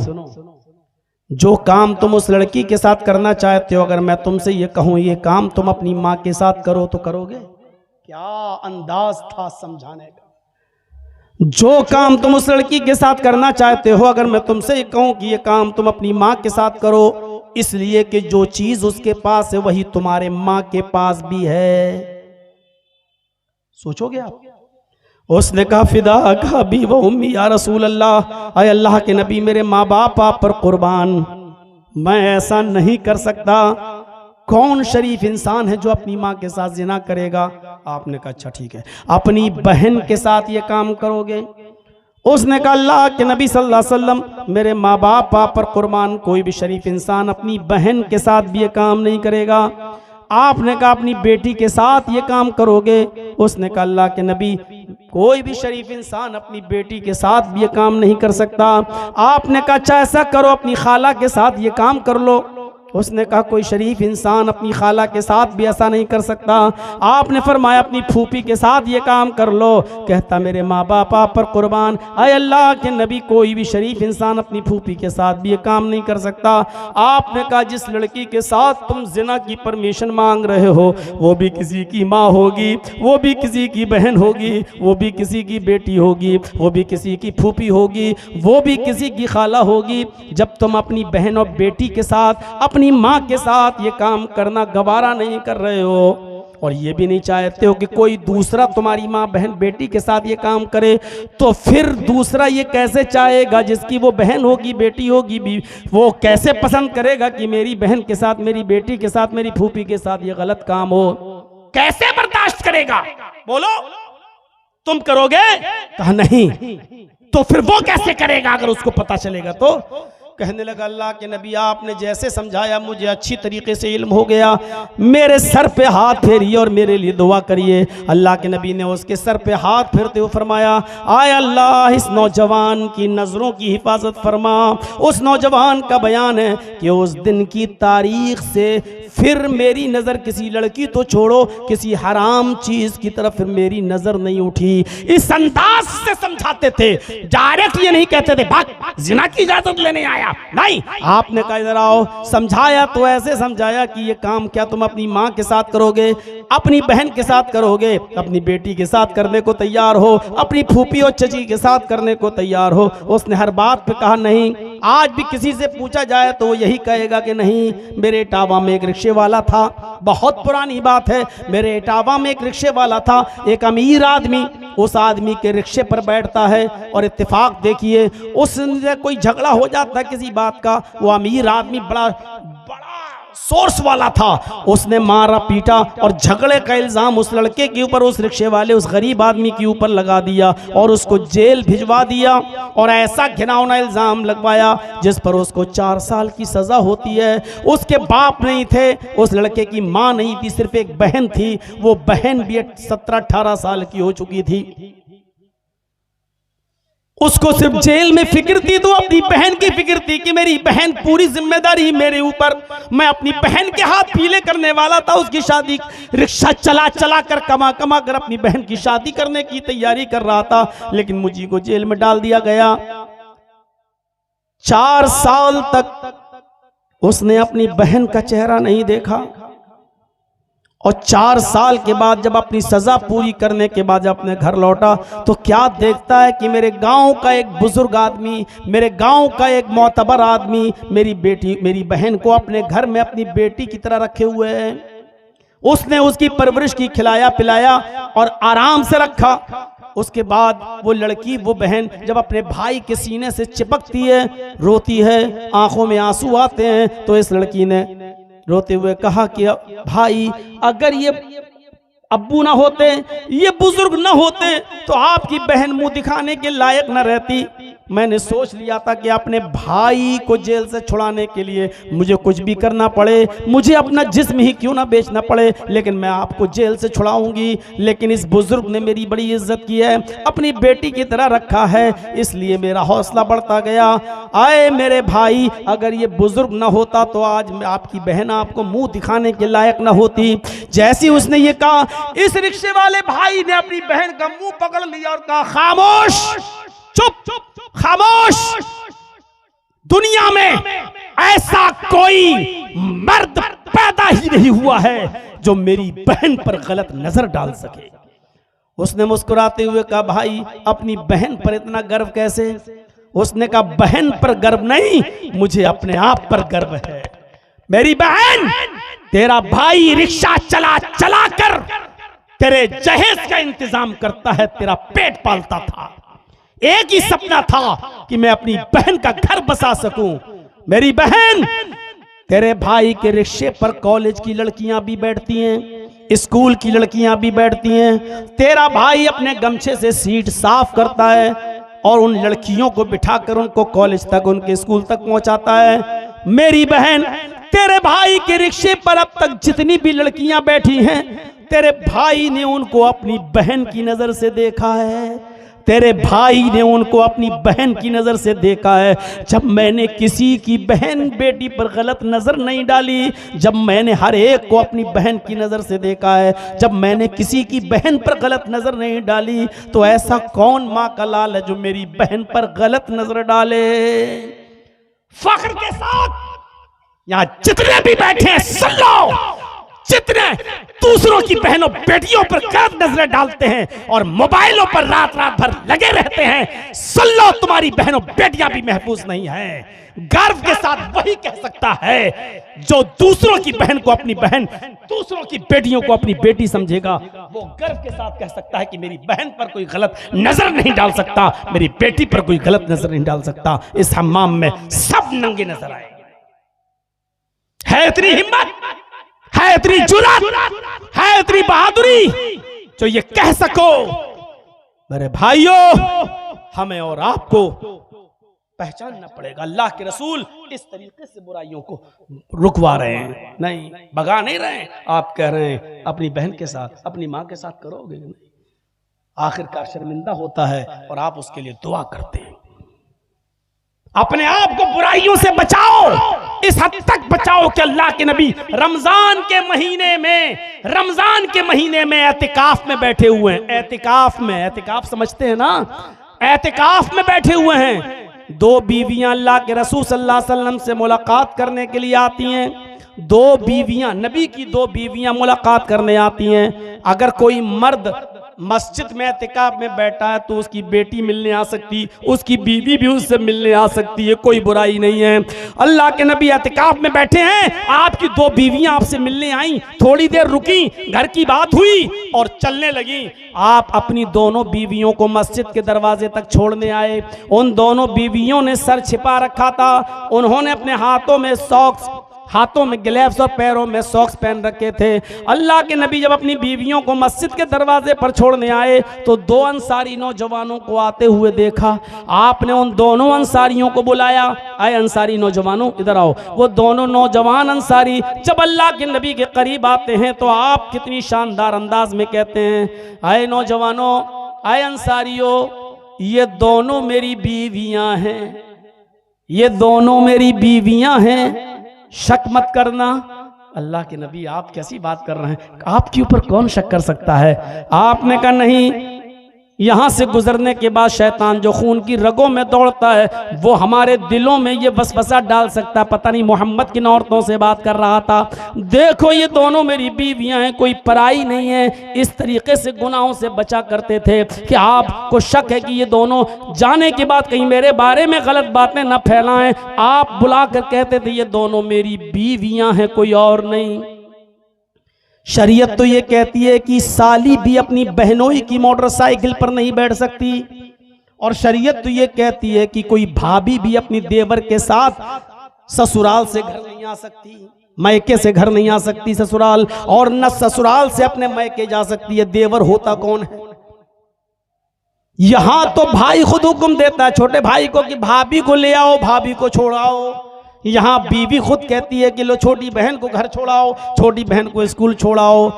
[SPEAKER 1] जो काम तुम उस लड़की के साथ करना चाहते हो, अगर मैं तुमसे ये कहूं ये काम तुम अपनी माँ के साथ करो तो करोगे? क्या अंदाज था समझाने का। जो काम तुम उस लड़की के साथ करना चाहते हो, अगर मैं तुमसे ये कहूं कि ये काम तुम अपनी माँ के साथ करो, इसलिए कि जो चीज उसके पास है वही तुम्हारे माँ के पास भी है। सोचोगे आप? उसने कहा फिदा का भी वो उम्मी या रसूल अल्लाह, अय अल्लाह के नबी मेरे माँ बाप आप पर कुर्बान, मैं ऐसा नहीं कर सकता। कौन शरीफ इंसान है जो अपनी माँ के साथ जिना करेगा? आपने कहा अच्छा ठीक है, अपनी बहन के साथ ये काम करोगे? उसने कहा अल्लाह के नबी सल्लल्लाहु अलैहि वसल्लम मेरे माँ बाप आप पर कुर्बान, कोई भी शरीफ इंसान अपनी बहन के साथ भी ये काम नहीं करेगा। आपने कहा अपनी बेटी के साथ ये काम करोगे? उसने कहा अल्लाह के नबी कोई भी शरीफ इंसान अपनी बेटी के साथ भी ये काम नहीं कर सकता। आपने कहा अच्छा ऐसा करो अपनी खाला के साथ ये काम कर लो। उसने कहा कोई शरीफ इंसान अपनी खाला के साथ भी ऐसा नहीं कर सकता। आपने फरमाया अपनी फूफी के साथ ये काम कर लो। कहता मेरे माँ बाप आप पर कुर्बान, अय अल्लाह के नबी कोई भी शरीफ इंसान अपनी फूफी के साथ भी ये काम नहीं कर सकता। आपने कहा जिस लड़की के साथ तुम जिना की परमिशन मांग रहे हो वो भी किसी की माँ होगी, वो भी किसी की बहन होगी, वो भी किसी की बेटी होगी, वो भी किसी की फूफी होगी, वो भी किसी की खाला होगी। जब तुम अपनी बहन और बेटी के साथ अपनी माँ के साथ ये काम करना गवारा नहीं कर रहे हो और ये भी नहीं चाहते हो कि कोई दूसरा तुम्हारी माँ बहन बेटी के साथ ये काम करे, तो फिर दूसरा ये कैसे चाहेगा जिसकी वो बहन होगी बेटी होगी भी, वो कैसे पसंद करेगा कि मेरी बहन के साथ मेरी बेटी के साथ मेरी फूफी के साथ ये गलत काम हो? कैसे बर्दाश्त करेगा? बोलो तुम करोगे? कहा नहीं। तो फिर वो कैसे करेगा अगर उसको पता चलेगा तो? कहने लगा अल्लाह के नबी आपने जैसे समझाया मुझे अच्छी तरीके से इल्म हो गया, मेरे सर पे हाथ फेरिए और मेरे लिए दुआ करिए। अल्लाह के नबी ने उसके सर पे हाथ फेरते हुए फरमाया आय अल्लाह इस नौजवान की नज़रों की हिफाजत फरमा। उस नौजवान का बयान है कि उस दिन की तारीख से फिर मेरी नज़र किसी लड़की तो छोड़ो किसी हराम चीज़ की तरफ फिर मेरी नज़र नहीं उठी। इस अंदाज से समझाते थे, डायरेक्ट ये नहीं कहते थे भाग जिना की इजाज़त लेने आया, नहीं। आपने कहा इधर आओ, समझाया तो ऐसे समझाया कि ये काम क्या तुम अपनी माँ के साथ करोगे, अपनी बहन के साथ करोगे, अपनी बेटी के साथ करने को तैयार हो, अपनी फूफी और चची के साथ करने को तैयार हो। उसने हर बात पे कहा नहीं। आज भी किसी से पूछा जाए तो वो यही कहेगा कि नहीं। मेरे इटावा में एक रिक्शे वाला था, बहुत पुरानी बात है, मेरे इटावा में एक रिक्शे वाला था, एक अमीर आदमी उस आदमी के रिक्शे पर बैठता है और इत्तेफाक देखिए उससे कोई झगड़ा हो जाता है किसी बात का। वो अमीर आदमी बड़ा सोर्स वाला था, उसने मारा पीटा और झगड़े का इल्जाम उस लड़के के ऊपर, उस रिक्शे वाले उस गरीब आदमी के ऊपर लगा दिया और उसको जेल भिजवा दिया और ऐसा घिनौना इल्जाम लगवाया जिस पर उसको 4 साल की सजा होती है। उसके बाप नहीं थे, उस लड़के की माँ नहीं थी, सिर्फ एक बहन थी। वो बहन भी 17-18 साल की हो चुकी थी। उसको सिर्फ जेल में फिक्र थी तो अपनी बहन की फिक्र थी कि मेरी बहन पूरी जिम्मेदारी मेरे ऊपर, मैं अपनी बहन के हाथ पीले करने वाला था। उसकी शादी रिक्शा चला चला कर कमा कमा कर अपनी बहन की शादी करने की तैयारी कर रहा था, लेकिन मुझे को जेल में डाल दिया गया। 4 साल तक उसने अपनी बहन का चेहरा नहीं देखा और 4 साल के बाद जब अपनी सजा पूरी करने के बाद जब अपने घर लौटा तो क्या देखता है कि मेरे गांव का एक बुजुर्ग आदमी, मेरे गांव का एक मोतबर आदमी मेरी बहन को अपने घर में अपनी बेटी की तरह रखे हुए हैं। उसने उसकी परवरिश की, खिलाया पिलाया और आराम से रखा। उसके बाद वो लड़की, वो बहन जब अपने भाई के सीने से चिपकती है, रोती है, आंखों में आंसू आते हैं, तो इस लड़की ने रोते हुए कहा कि भाई अगर ये अब्बू ना होते, ये बुजुर्ग ना होते तो आपकी बहन मुंह दिखाने के लायक न रहती। मैंने सोच लिया था कि अपने भाई को जेल से छुड़ाने के लिए मुझे कुछ भी करना पड़े, मुझे अपना जिस्म ही क्यों ना बेचना पड़े, लेकिन मैं आपको जेल से छुड़ाऊंगी। लेकिन इस बुजुर्ग ने मेरी बड़ी इज्जत की है, अपनी बेटी की तरह रखा है, इसलिए मेरा हौसला बढ़ता गया। आए मेरे भाई, अगर ये बुजुर्ग ना होता तो आज आपकी बहन आपको मुंह दिखाने के लायक ना होती। जैसे उसने ये कहा, इस रिक्शे वाले भाई ने अपनी बहन का मुंह पकड़ लिया और कहा खामोश, चुप, खामोश। दुनिया में कोई मर्द पैदा ही नहीं हुआ है जो मेरी बहन पर गलत नजर डाल सके। उसने मुस्कुराते हुए कहा, भाई अपनी बहन पर इतना गर्व कैसे? उसने कहा, बहन पर गर्व नहीं, मुझे अपने आप पर गर्व है। मेरी बहन, तेरा भाई रिक्शा चला चला कर तेरे जहेज का इंतजाम करता है, तेरा पेट पालता था। एक ही सपना था कि मैं अपनी बहन का घर बसा सकूं। मेरी बहन, तेरे भाई के रिक्शे पर कॉलेज की लड़कियां भी बैठती हैं, स्कूल की लड़कियां भी बैठती हैं। तेरा भाई अपने गमछे से सीट साफ करता है और उन लड़कियों को बिठाकर उनको कॉलेज तक, उनके स्कूल तक पहुंचाता है। मेरी बहन, तेरे भाई के रिक्शे पर अब तक जितनी भी लड़कियां बैठी हैं, तेरे भाई ने उनको अपनी बहन की नजर से देखा है। तेरे भाई ने उनको अपनी बहन की नजर से देखा है। जब मैंने किसी की बहन बेटी पर गलत नजर नहीं डाली, जब मैंने हर एक को अपनी बहन की नजर से देखा है, जब मैंने किसी की बहन पर गलत नजर नहीं डाली, तो ऐसा कौन माँ का लाल है जो मेरी बहन पर गलत नजर डाले? फख्र के साथ यहां जितने भी बैठे हैं सुन लो, जितने दूसरों की बहनों बेटियों पर गलत नजरें डालते हैं और मोबाइलों पर रात रात भर लगे रहते हैं, सुन लो, तुम्हारी बहनों बेटियां भी महफूज नहीं है। गर्व के साथ वही कह सकता है जो दूसरों की बहन को अपनी बहन, दूसरों की बेटियों को अपनी बेटी समझेगा। वो गर्व के साथ कह सकता है कि मेरी बहन पर कोई गलत नजर नहीं डाल सकता, मेरी बेटी पर कोई गलत नजर नहीं डाल सकता। इस हम्माम में सब नंगे नजर आएंगे। है इतनी हिम्मत, है इतनी जुर्रत, है इतनी बहादुरी जो ये कह सको, मेरे भाइयों, हमें और आपको पहचानना पड़ेगा। अल्लाह के रसूल इस तरीके से बुराइयों को रुकवा रहे हैं, नहीं भगा नहीं रहे हैं। आप कह रहे हैं अपनी बहन के साथ, अपनी माँ के साथ करोगे नहीं, आखिरकार शर्मिंदा होता है और आप उसके लिए दुआ करते हैं। अपने आप को बुराइयों से बचाओ, इस हद तक बचाओ कि अल्लाह के नबी रमजान के महीने में एतिकाफ में बैठे हुए हैं। एतिकाफ में, एतिकाफ समझते हैं ना, एतिकाफ में बैठे हुए हैं। दो बीवियां अल्लाह के रसूल सल्लल्लाहु अलैहि वसल्लम से मुलाकात करने के लिए आती हैं। दो बीवियां, नबी की दो बीवियां मुलाकात करने आती हैं। अगर कोई मर्द मस्जिद में एतिकाफ में बैठा है तो उसकी बेटी मिलने आ सकती, उसकी बीवी भी उससे मिलने आ सकती है, कोई बुराई नहीं है। अल्लाह के नबी एतिकाफ में बैठे हैं, आपकी दो बीवियां आपसे मिलने आई, थोड़ी देर रुकी, घर की बात हुई और चलने लगी। आप अपनी दोनों बीवियों को मस्जिद के दरवाजे तक छोड़ने आए। उन दोनों बीवियों ने सर छिपा रखा था, उन्होंने अपने हाथों में सॉक्स, हाथों में ग्लव्स और पैरों में सॉक्स पहन रखे थे। अल्लाह के नबी जब अपनी बीवियों को मस्जिद के दरवाजे पर छोड़ने आए तो दो अंसारी नौजवानों को आते हुए देखा। आपने उन दोनों अंसारियों को बुलाया, आए अंसारी नौजवानों इधर आओ। वो दोनों नौजवान अंसारी जब अल्लाह के नबी के करीब आते हैं तो आप कितनी शानदार अंदाज में कहते हैं, आए नौजवानों, आए अंसारियों, ये दोनों मेरी बीवियां हैं, ये दोनों मेरी बीवियां हैं, शक मत करना। अल्लाह के नबी आप कैसी बात कर रहे हैं, आपके ऊपर कौन शक कर सकता है? आपने कहा नहीं, यहाँ से गुजरने के बाद शैतान जो खून की रगों में दौड़ता है वो हमारे दिलों में ये वसवसा डाल सकता है। पता नहीं मोहम्मद किन औरतों से बात कर रहा था। देखो ये दोनों मेरी बीवियां हैं, कोई पराई नहीं है। इस तरीके से गुनाहों से बचा करते थे कि आपको शक है कि ये दोनों जाने के बाद कहीं मेरे बारे में गलत बातें न फैलाएं। आप बुला कर कहते थे ये दोनों मेरी बीवियां हैं, कोई और नहीं। शरीयत तो ये कहती है कि साली भी अपनी बहनोई की मोटरसाइकिल पर नहीं बैठ सकती, और शरीयत तो ये कहती है कि कोई भाभी भी अपनी देवर के साथ ससुराल से घर नहीं आ सकती, मैके से घर नहीं आ सकती ससुराल, और न ससुराल से अपने मैके जा सकती है। देवर होता कौन है? यहां तो भाई खुद हुक्म देता है छोटे भाई को कि भाभी को ले आओ, भाभी को छोड़ाओ। यहाँ बीवी खुद कहती है कि लो छोटी बहन को घर छोड़ाओ, छोटी बहन को स्कूल छोड़ाओ।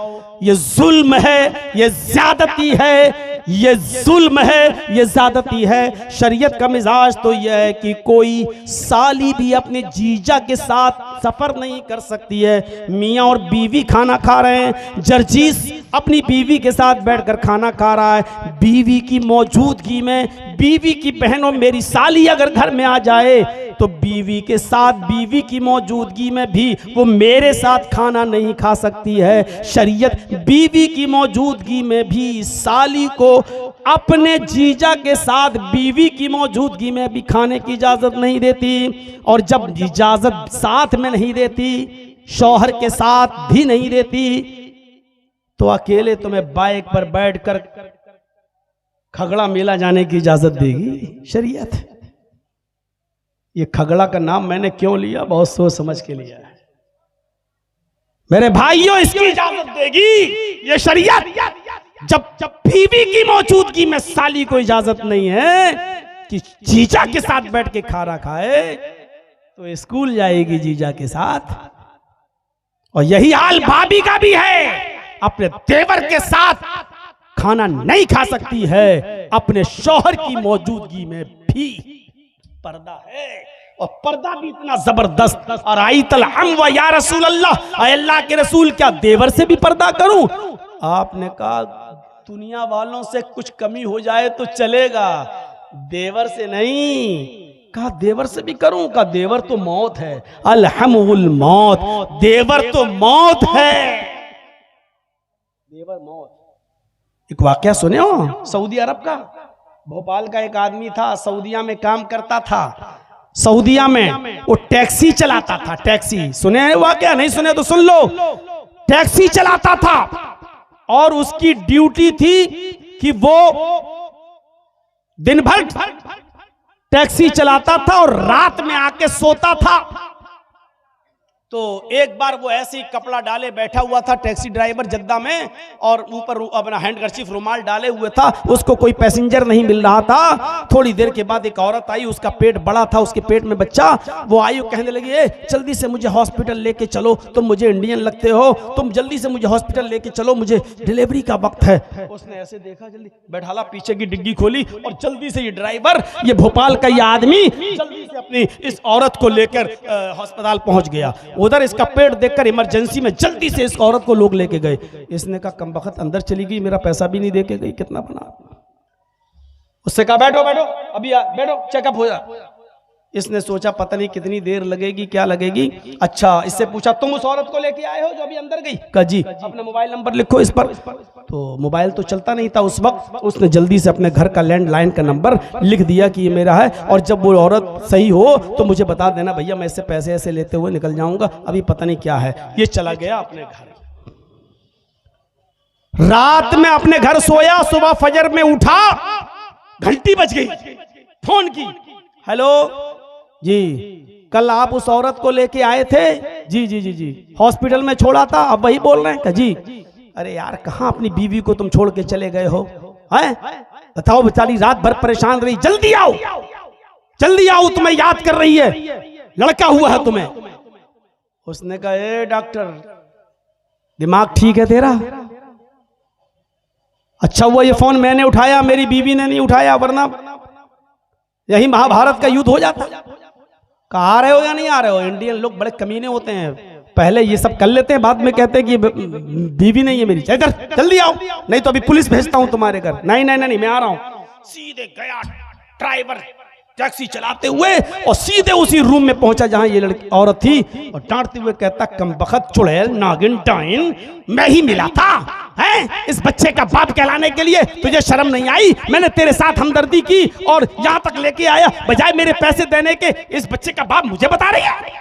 [SPEAKER 1] ये जुल्म है, ये ज्यादती है, ये जुल्म है, ये ज्यादती है। शरीयत का मिजाज तो यह है कि कोई साली भी अपने जीजा के साथ सफर नहीं कर सकती है। मियाँ और बीवी खाना खा रहे हैं, जर्जीस अपनी बीवी के साथ बैठकर खाना खा रहा है, बीवी की मौजूदगी में बीवी की बहनों मेरी साली अगर घर में आ जाए तो बीवी के साथ, बीवी की मौजूदगी में भी वो मेरे साथ खाना नहीं खा सकती है। शरीयत बीवी की मौजूदगी में भी साली को अपने जीजा के साथ बीवी की मौजूदगी में भी खाने की इजाजत नहीं देती। और जब इजाजत साथ में नहीं देती, शौहर के साथ भी नहीं देती, तो अकेले तुम्हें बाइक पर बैठकर खगड़ा मेला जाने की इजाजत देगी शरीयत। ये खगड़ा का नाम मैंने क्यों लिया, बहुत सोच समझ के लिया है मेरे भाइयों। इसकी इजाजत देगी ये शरीयत। जब बीवी की मौजूदगी में साली को इजाजत नहीं है कि जीजा के साथ बैठ के खाना खाए, तो स्कूल जाएगी जीजा के साथ। और यही हाल भाभी का भी है, अपने देवर के साथ खाना नहीं खा सकती है, अपने शौहर की मौजूदगी में भी पर्दा है। और पर्दा भी इतना जबरदस्त। और आई तल हम व या रसूल अल्लाह, अल्लाह के रसूल क्या देवर से भी पर्दा करूं? आपने कहा दुनिया वालों से कुछ कमी हो जाए तो चलेगा, देवर से नहीं। कहा देवर से भी करूं? कहा देवर तो मौत है, अलहमुल मौत, देवर तो मौत है, देवर मौत। एक वाकया सुने हो सऊदी अरब का? भोपाल का एक आदमी था, सऊदिया में काम करता था। सऊदिया में वो टैक्सी चलाता था। टैक्सी सुने हैं वाकया? नहीं सुने तो सुन लो। टैक्सी चलाता था और उसकी ड्यूटी थी कि वो दिन भर टैक्सी चलाता था और रात में आके सोता था। तो एक बार वो ऐसे ही कपड़ा डाले बैठा हुआ था टैक्सी ड्राइवर जद्दा में, और ऊपर अपना हैंडकरचीफ रुमाल डाले हुए था। उसको कोई पैसेंजर नहीं मिल रहा था। थोड़ी देर के बाद एक औरत आई, उसका पेट बड़ा था, उसके पेट में बच्चा। वो आई, वो कहने लगी, जल्दी से मुझे हॉस्पिटल लेके चलो, तुम मुझे इंडियन लगते हो, तुम जल्दी से मुझे हॉस्पिटल लेके चलो, मुझे डिलीवरी का वक्त है। उसने ऐसे देखा, जल्दी बैठाला, पीछे की डिग्गी खोली और जल्दी से ये ड्राइवर, ये भोपाल का ये आदमी जल्दी से अपनी इस औरत को लेकर अस्पताल पहुंच गया। उधर इसका पेट देखकर इमरजेंसी में जल्दी से इस औरत को लोग लेके गए। इसने कहा कमबख्त अंदर चली गई, मेरा पैसा भी नहीं देके गई, कितना बना। उससे कहा बैठो बैठो, अभी बैठो, चेकअप हो जा। इसने सोचा पता नहीं कितनी देर लगेगी, क्या लगेगी। अच्छा, इससे पूछा तुम उस औरत को लेके आए हो जो अभी अंदर गई? कहा जी। अपना मोबाइल नंबर लिखो इस पर। तो मोबाइल तो चलता नहीं था उस वक्त। उसने जल्दी से अपने घर का लैंडलाइन का नंबर लिख दिया कि ये मेरा है, और जब वो औरत सही हो तो मुझे बता देना भैया, मैं इससे पैसे ऐसे लेते हुए निकल जाऊंगा, अभी पता नहीं क्या है। ये चला गया अपने घर। रात में अपने घर सोया, सुबह फजर में उठा, घंटी बज गई, फोन की, हेलो जी, कल आप उस औरत को लेके आए थे? जी जी जी जी, हॉस्पिटल में छोड़ा था, अब वही बोल रहे हैं? जी। अरे यार, कहां अपनी बीवी को तुम छोड़ के चले गए हो? हैं? बताओ, बेचारी रात भर परेशान रही, जल्दी आओ, जल्दी आओ, तुम्हें याद कर रही है, लड़का हुआ है तुम्हें। उसने कहा, ए डॉक्टर, दिमाग ठीक है तेरा? अच्छा हुआ ये फोन मैंने उठाया, मेरी बीवी ने नहीं उठाया, वरना यही महाभारत का युद्ध हो जाता। कहा आ रहे हो या नहीं आ रहे हो? इंडियन लोग बड़े कमीने होते हैं, पहले ये सब कर लेते हैं, बाद में कहते हैं कि बीवी नहीं है मेरी, इधर जल्दी आओ, नहीं तो अभी पुलिस भेजता हूं तुम्हारे घर। नहीं नहीं नहीं, मैं आ रहा हूं। सीधे गया ड्राइवर टैक्सी चलाते हुए और सीधे उसी रूम में पहुंचा जहां ये लड़की औरत थी, और डांटते हुए कहता, कमबख्त चुड़ैल नागिन डाइन, मैं ही मिला था हैं इस बच्चे का बाप कहलाने के लिए, तुझे शर्म नहीं आई? मैंने तेरे साथ हमदर्दी की और यहां तक लेके आया, बजाय मेरे पैसे देने के इस बच्चे का बाप मुझे बता रही है।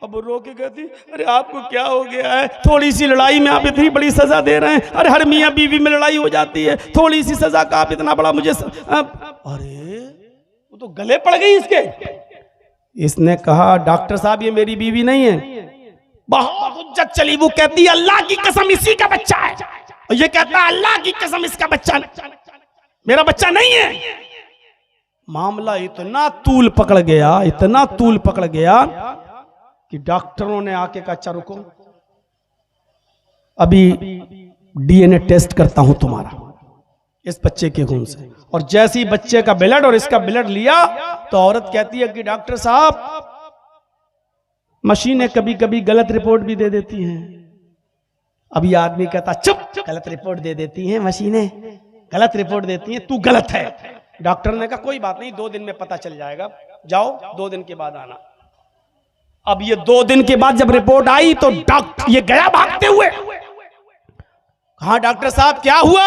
[SPEAKER 1] अब रो के कहती, अरे आपको क्या हो गया है? थोड़ी सी लड़ाई में आप इतनी बड़ी सजा दे रहे हैं। अरे हर मियाँ बीवी में लड़ाई हो जाती है, थोड़ी सी सजा का आप इतना बड़ा मुझे अरे वो तो गले पड़ गई इसके। इसने कहा, डॉक्टर साहब ये मेरी बीवी नहीं है। बहुत हुज्जत चली, वो कहती है अल्लाह की कसम इसी का बच्चा है, और ये कहता है अल्लाह की कसम इसका बच्चा मेरा बच्चा नहीं है। मामला इतना तूल पकड़ गया, इतना तूल पकड़ गया कि डॉक्टरों ने आके कहा, अच्छा रुको, अभी डीएनए टेस्ट करता हूं तुम्हारा इस बच्चे के खून से। और जैसे ही बच्चे का ब्लड और इसका ब्लड लिया तो औरत कहती है कि डॉक्टर साहब, मशीनें कभी कभी गलत रिपोर्ट भी दे देती हैं। अभी आदमी कहता, चुप, गलत रिपोर्ट दे देती हैं मशीनें, गलत रिपोर्ट देती हैं, तू गलत है। डॉक्टर ने कहा कोई बात नहीं, 2 दिन में पता चल जाएगा, जाओ 2 दिन के बाद आना। अब ये 2 दिन के बाद जब रिपोर्ट आई तो डॉक्टर ये गया भागते हुए, कहा डॉक्टर साहब क्या हुआ?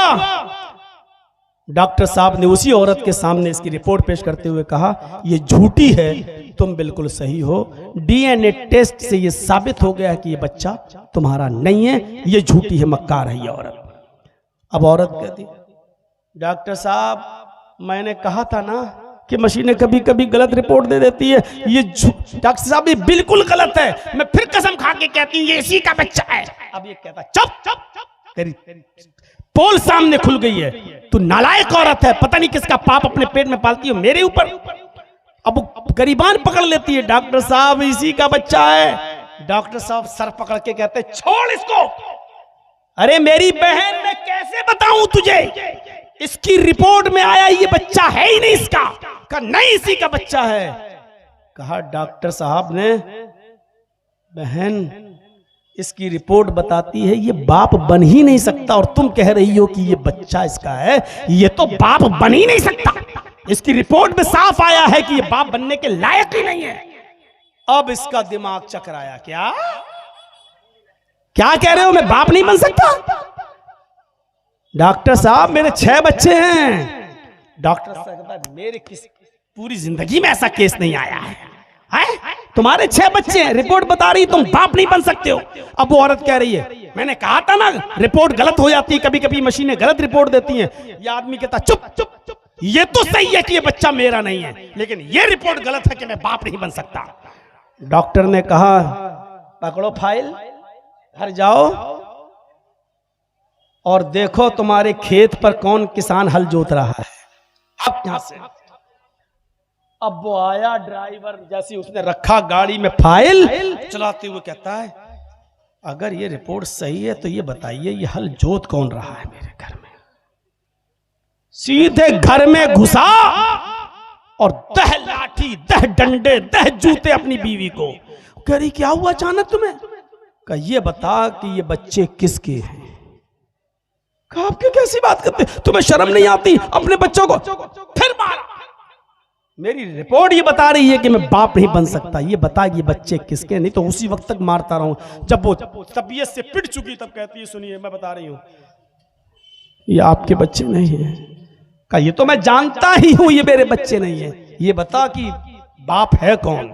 [SPEAKER 1] डॉक्टर साहब ने उसी औरत के सामने इसकी रिपोर्ट पेश करते हुए कहा ये झूठी है, तुम बिल्कुल सही हो, डीएनए टेस्ट से ये साबित हो गया है कि ये बच्चा तुम्हारा नहीं है, ये झूठी है, मक्कार है ये औरत। अब औरत कहती डॉक्टर साहब मैंने कहा था ना कि मशीनें कभी कभी गलत रिपोर्ट दे देती है, ये डॉक्टर साहब ये बिल्कुल गलत है, मैं फिर कसम खा के कहती हूँ ये इसी का बच्चा है। अब ये कहता चुप चुप चुप, तेरी पोल सामने खुल गई है, तू नालायक औरत है, पता नहीं किसका पाप अपने पेट में पालती हो मेरे ऊपर। अब गरीबान पकड़ लेती है डॉक्टर साहब इसी का बच्चा है। डॉक्टर साहब सर पकड़ के कहते छोड़ इसको। अरे मेरी बहन मैं कैसे बताऊं तुझे, इसकी रिपोर्ट में आया ये बच्चा है ही नहीं इसका, कहा नहीं इसी का बच्चा है। कहा डॉक्टर साहब ने बहन इसकी रिपोर्ट बताती है ये बाप बन ही नहीं सकता, और तुम कह रही हो कि ये बच्चा इसका है, ये तो बाप बन ही नहीं सकता, इसकी रिपोर्ट में साफ आया है कि ये बाप बनने के लायक ही नहीं है। अब इसका दिमाग चकराया, क्या क्या कह रहे हो, मैं बाप नहीं बन सकता? डॉक्टर साहब मेरे 6 बच्चे हैं। डॉक्टर साहब मेरे पूरी जिंदगी में ऐसा केस नहीं आया है, तुम्हारे 6 बच्चे हैं, रिपोर्ट बता रही तुम बाप नहीं बन सकते हो। अब वो औरत कह रही है मैंने कहा था ना रिपोर्ट गलत हो जाती है, कभी कभी मशीनें गलत रिपोर्ट देती हैं। ये आदमी कहता चुप चुप चुप, ये तो सही है कि ये बच्चा मेरा नहीं है, लेकिन ये रिपोर्ट गलत है कि मैं बाप नहीं बन सकता। डॉक्टर ने कहा पकड़ो फाइल, घर जाओ और देखो तुम्हारे खेत पर कौन किसान हल जोत रहा है। अब यहां से अब वो आया ड्राइवर, जैसे उसने रखा गाड़ी में फाइल, चलाते हुए कहता है अगर ये रिपोर्ट सही है तो ये बताइए ये हल जोत कौन रहा है मेरे घर में। सीधे घर में घुसा और 10 लाठी 10 डंडे 10 जूते अपनी बीवी को। कह रही क्या हुआ अचानक तुम्हें? कहा ये बता कि ये बच्चे किसके हैं। कहा आप कैसी बात करते, तुम्हें शर्म नहीं आती अपने बच्चों को? फिर मारा। मेरी रिपोर्ट ये बता रही है कि मैं बाप नहीं बन सकता, ये बता ये बच्चे किसके, नहीं तो उसी वक्त तक मारता रहूं। जब वो तबीयत से पिट चुकी तब कहती है सुनिए मैं बता रही हूं ये आपके बच्चे नहीं है। कहा ये तो मैं जानता ही हूं ये मेरे बच्चे नहीं है, ये बता कि बाप है कौन।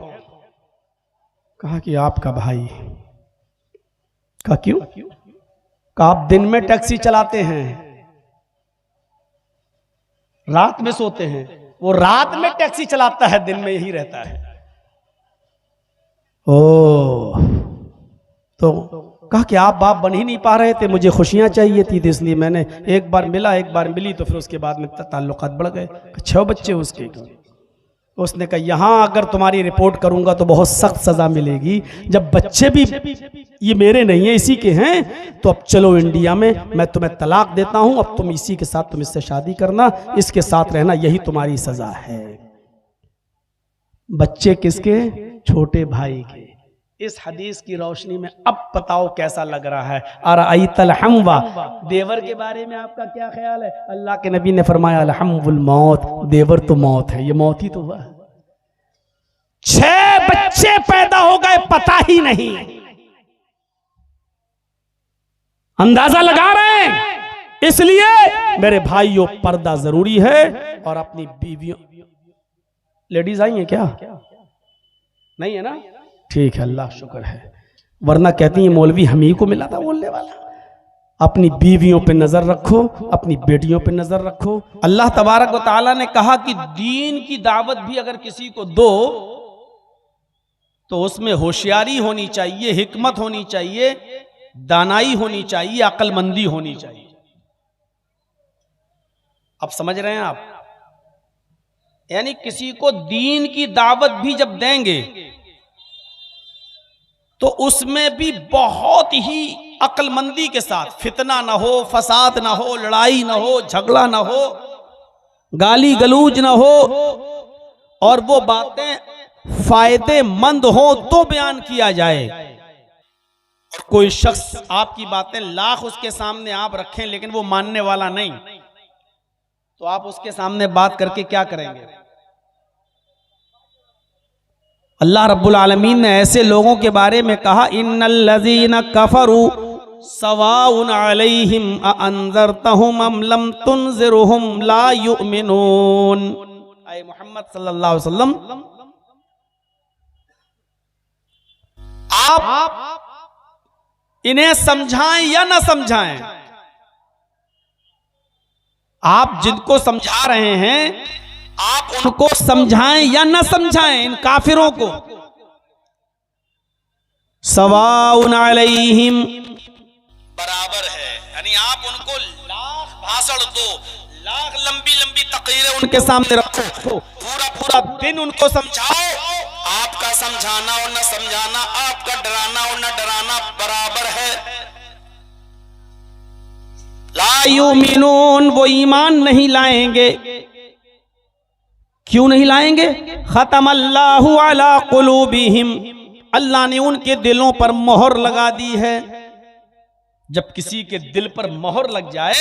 [SPEAKER 1] कहा कि आपका भाई। कहा क्यों? कहा आप दिन में टैक्सी चलाते हैं, रात में सोते हैं, वो रात में टैक्सी चलाता है, दिन में यही रहता है। ओ तो कहा कि आप बाप बन ही नहीं पा रहे थे, मुझे खुशियां चाहिए थी, तो इसलिए मैंने एक बार मिला एक बार मिली, तो फिर उसके बाद में ताल्लुकात बढ़ गए। 6 बच्चे उसके। उसने कहा यहां अगर तुम्हारी रिपोर्ट करूंगा तो बहुत सख्त सजा मिलेगी, जब बच्चे भी ये मेरे नहीं है इसी के हैं, तो अब चलो इंडिया में मैं तुम्हें तलाक देता हूं, अब तुम इसी के साथ तुम इससे शादी करना, इसके साथ रहना, यही तुम्हारी सजा है। बच्चे किसके? छोटे भाई के। इस हदीस की रोशनी में अब बताओ कैसा लग रहा है। अरअयतल हमवा, देवर के बारे में आपका क्या ख्याल है? अल्लाह के नबी ने फरमाया अलहमुल मौत, देवर तो मौत है, ये मौत ही तो हुआ। 6 बच्चे पैदा हो गए पता ही नहीं, अंदाजा लगा रहे हैं। इसलिए मेरे भाइयों पर्दा जरूरी है, और अपनी बीवियों, लेडीज आई हैं क्या? नहीं है ना? ठीक है, अल्लाह शुक्र है, वरना कहती है मौलवी हम ही को मिला था बोलने वाला। अपनी बीवियों पे नजर रखो, अपनी बेटियों पे नजर रखो। अल्लाह तबारक व तआला ने कहा कि दीन की दावत भी अगर किसी को दो तो उसमें होशियारी होनी चाहिए, हिकमत होनी चाहिए, दानाई होनी चाहिए, अक्लमंदी होनी चाहिए। अब समझ रहे हैं आप? यानी किसी को दीन की दावत भी जब देंगे तो उसमें भी बहुत ही अक्लमंदी के साथ, फितना ना हो, फसाद ना हो, लड़ाई ना हो, झगड़ा ना हो, गाली गलूज ना हो, और वो बातें फायदेमंद हो तो बयान किया जाए। कोई शख्स आपकी बातें लाख उसके सामने आप रखें लेकिन वो मानने वाला नहीं, तो आप उसके सामने बात करके क्या करेंगे? अल्लाह रब्बुल आलमीन ने ऐसे लोगों के बारे में कहा, इन्नल्लज़ीना कफरू सवाउन अलैहिम अअंज़रतहुम अम लम तुनज़िरहुम ला युमिनून। ऐ मोहम्मद सल्लल्लाहु अलैहि वसल्लम, आप इन्हें समझाएं या ना समझाएं, आप जिनको समझा रहे हैं आप उनको समझाएं या ना समझाएं, इन काफिरों को। सवाउन अलैहिम, बराबर है, यानी आप उनको लाख भाषण दो, लाख लंबी लंबी तकरीरें उनके सामने रखो, पूरा पूरा दिन उनको समझाओ, आपका समझाना और न समझाना, आपका डराना और न डराना बराबर है। ला युमिनून, वो ईमान नहीं लाएंगे। क्यों नहीं लाएंगे? खतमल्लाहु अला कुलूबिहिम, अल्लाह ने उनके दिलों पर मोहर लगा दी है। जब किसी के दिल पर मोहर लग जाए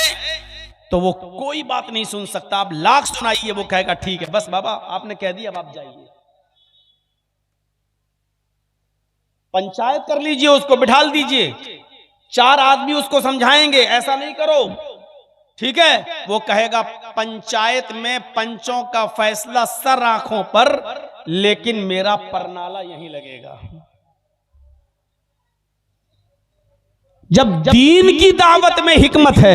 [SPEAKER 1] तो वो कोई बात नहीं सुन सकता। आप लाख सुनाइए, वो कहेगा ठीक है, बस बाबा आपने कह दिया, अब आप जाइए। पंचायत कर लीजिए, उसको बिठाल दीजिए, 4 आदमी उसको समझाएंगे, ऐसा नहीं करो, ठीक है। वो कहेगा पंचायत में पंचों का फैसला सर आंखों पर, लेकिन मेरा परनाला यहीं लगेगा। जब दीन की दावत में हिकमत है,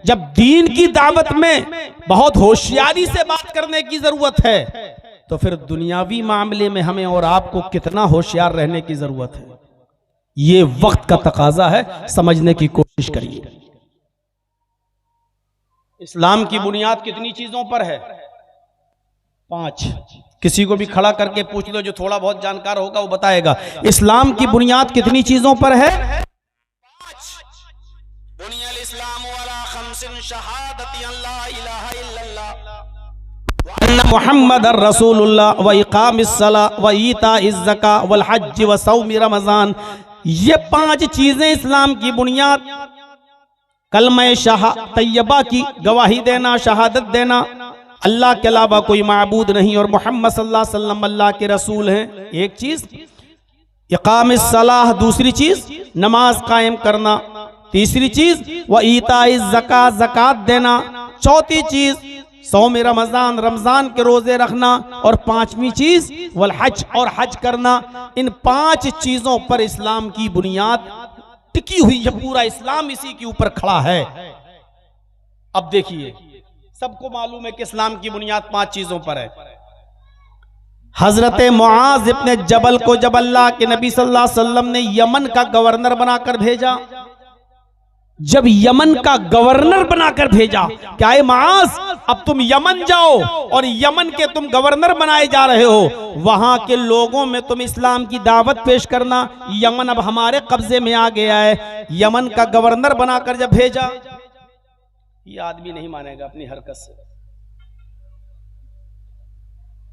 [SPEAKER 1] जब दीन की दावत में बहुत होशियारी से बात करने की जरूरत है, तो फिर दुनियावी मामले में हमें और आपको कितना होशियार रहने की जरूरत है। ये वक्त का तकाजा है, समझने की कोशिश करिए। इस्लाम की बुनियाद कितनी चीजों पर है? 5। किसी को भी खड़ा करके पूछ लो, जो थोड़ा बहुत जानकार होगा वो बताएगा। इस्लाम की बुनियाद कितनी चीजों पर है? 5। बुनियल इस्लाम अला खम्सिन शहादती अल्ला इलाहा इल्लल्लाह व अन्ना मुहम्मदर रसूलुल्लाह व इकामिस सला व ईताइज ज़का वल हज व सौम रमजान। ये 5 चीजें इस्लाम की बुनियाद। कलमा तैयबा की गवाही देना, शहादत देना, अल्लाह के अलावा कोई माबूद नहीं और मोहम्मद सल्लल्लाहु अलैहि वसल्लम अल्लाह के रसूल हैं, एक चीज। इकामिस सलाह, दूसरी चीज नमाज कायम करना, तीसरी चीज व ईताइज ज़कात, ज़कात देना, चौथी चीज सौम रमजान, रमजान के रोजे रखना, और 5वीं चीज वल हज, और हज करना। इन 5 चीजों पर इस्लाम की बुनियाद टिकी हुई है। पूरा इस्लाम इसी के ऊपर खड़ा है। अब देखिए, सबको मालूम है कि इस्लाम की बुनियाद 5 चीजों पर है। हजरत मुआज इब्ने जबल को जब अल्लाह के नबी सल्लल्लाहु अलैहि वसल्लम ने यमन का गवर्नर बनाकर भेजा, जब यमन का गवर्नर बनाकर भेजा, क्या है मुआज, अब तुम यमन जाओ और यमन के तुम गवर्नर बनाए जा रहे हो, वहां के लोगों में तुम इस्लाम की दावत पेश करना। यमन अब हमारे कब्जे में आ गया है। यमन का गवर्नर बनाकर जब भेजा, ये आदमी नहीं मानेगा अपनी हरकत से,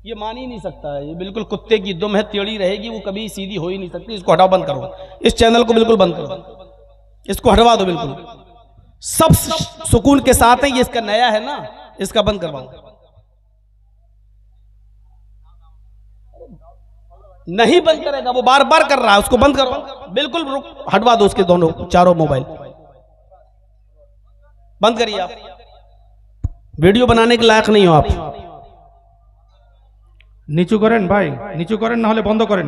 [SPEAKER 1] ये मान ही नहीं सकता है। ये बिल्कुल कुत्ते की दुम है, टेढ़ी रहेगी, वो कभी सीधी हो ही नहीं सकती। इसको हटाओ, बंद करो, इस चैनल को बिल्कुल बंद करो, इसको हटवा दो बिल्कुल। सब सुकून के साथ है, ये इसका नया है ना, इसका बंद करवाओ। नहीं बंद करेगा, वो बार बार कर रहा है, उसको बंद करो बिल्कुल, हटवा दो उसके दोनों 4 मोबाइल बंद करिए। आप वीडियो बनाने के लायक नहीं हो आप।
[SPEAKER 2] नीचू करें भाई, नीचू करें, ना होले बंद करें।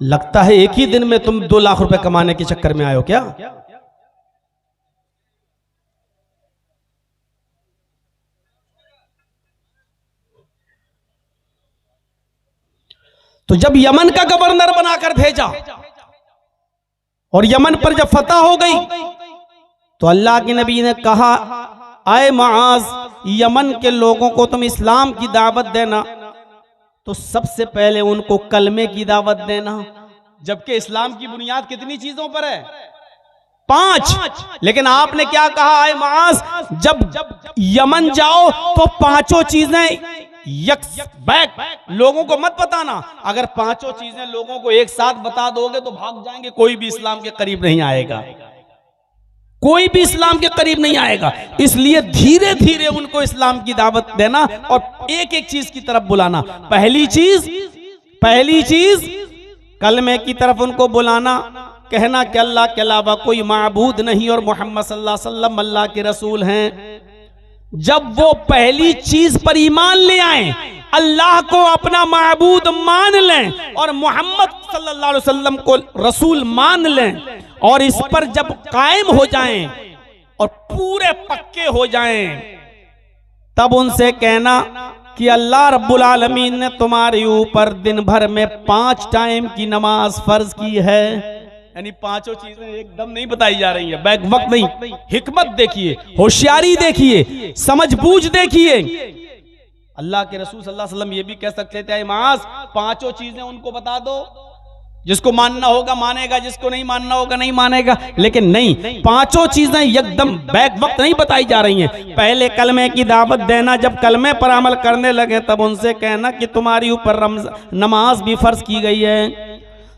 [SPEAKER 1] लगता है एक ही दिन में तुम 2 लाख रुपए कमाने के चक्कर में आए हो क्या? तो जब यमन का गवर्नर बनाकर भेजा और यमन पर जब फतह हो गई, तो अल्लाह के नबी ने कहा, आए मुआज, यमन के लोगों को तुम इस्लाम की दावत देना, तो सबसे पहले उनको कलमे की दावत देना। जबकि इस्लाम की बुनियाद कितनी चीजों पर है? 5। लेकिन आपने क्या कहा, आए मुआज, जब यमन जाओ तो 5 चीजें बैक लोगों को मत बताना। अगर 5 चीजें लोगों को एक साथ बता दोगे तो भाग जाएंगे, कोई भी इस्लाम के करीब नहीं आएगा। कोई भी इस्लाम के करीब नहीं आएगा। इसलिए धीरे धीरे उनको इस्लाम की दावत देना और एक एक चीज की तरफ बुलाना। पहली चीज कलमे की तरफ उनको बुलाना, कहना कि अल्लाह के अलावा कोई माबूद नहीं और मोहम्मद सल्लल्लाहु अलैहि वसल्लम अल्लाह के रसूल हैं। जब वो पहली चीज पर ईमान ले आए, अल्लाह को अपना माबूद मान लें और मोहम्मद सल्लल्लाहु अलैहि वसल्लम को रसूल मान लें, और इस पर जब कायम हो जाएं और पूरे पक्के हो जाएं, तब उनसे कहना कि अल्लाह रब्बुल आलमीन ने तुम्हारे ऊपर दिन भर में 5 टाइम की नमाज फर्ज की है। यानी पांचों चीजें एकदम नहीं बताई जा रही है, बैक वक्त नहीं। हिकमत देखिए, होशियारी देखिए, समझबूझ देखिए। अल्लाह के रसूल सल्लल्लाहु अलैहि वसल्लम ये भी कह सकते थे, माज 5 चीजें उनको बता दो, जिसको मानना होगा मानेगा, जिसको नहीं मानना होगा नहीं मानेगा। लेकिन नहीं, 5 चीजें एकदम बैक वक्त नहीं बताई जा रही हैं। पहले कलमे की दावत देना, जब कलमे पर अमल करने लगे तब उनसे कहना कि तुम्हारी ऊपर नमाज भी फर्ज की गई है।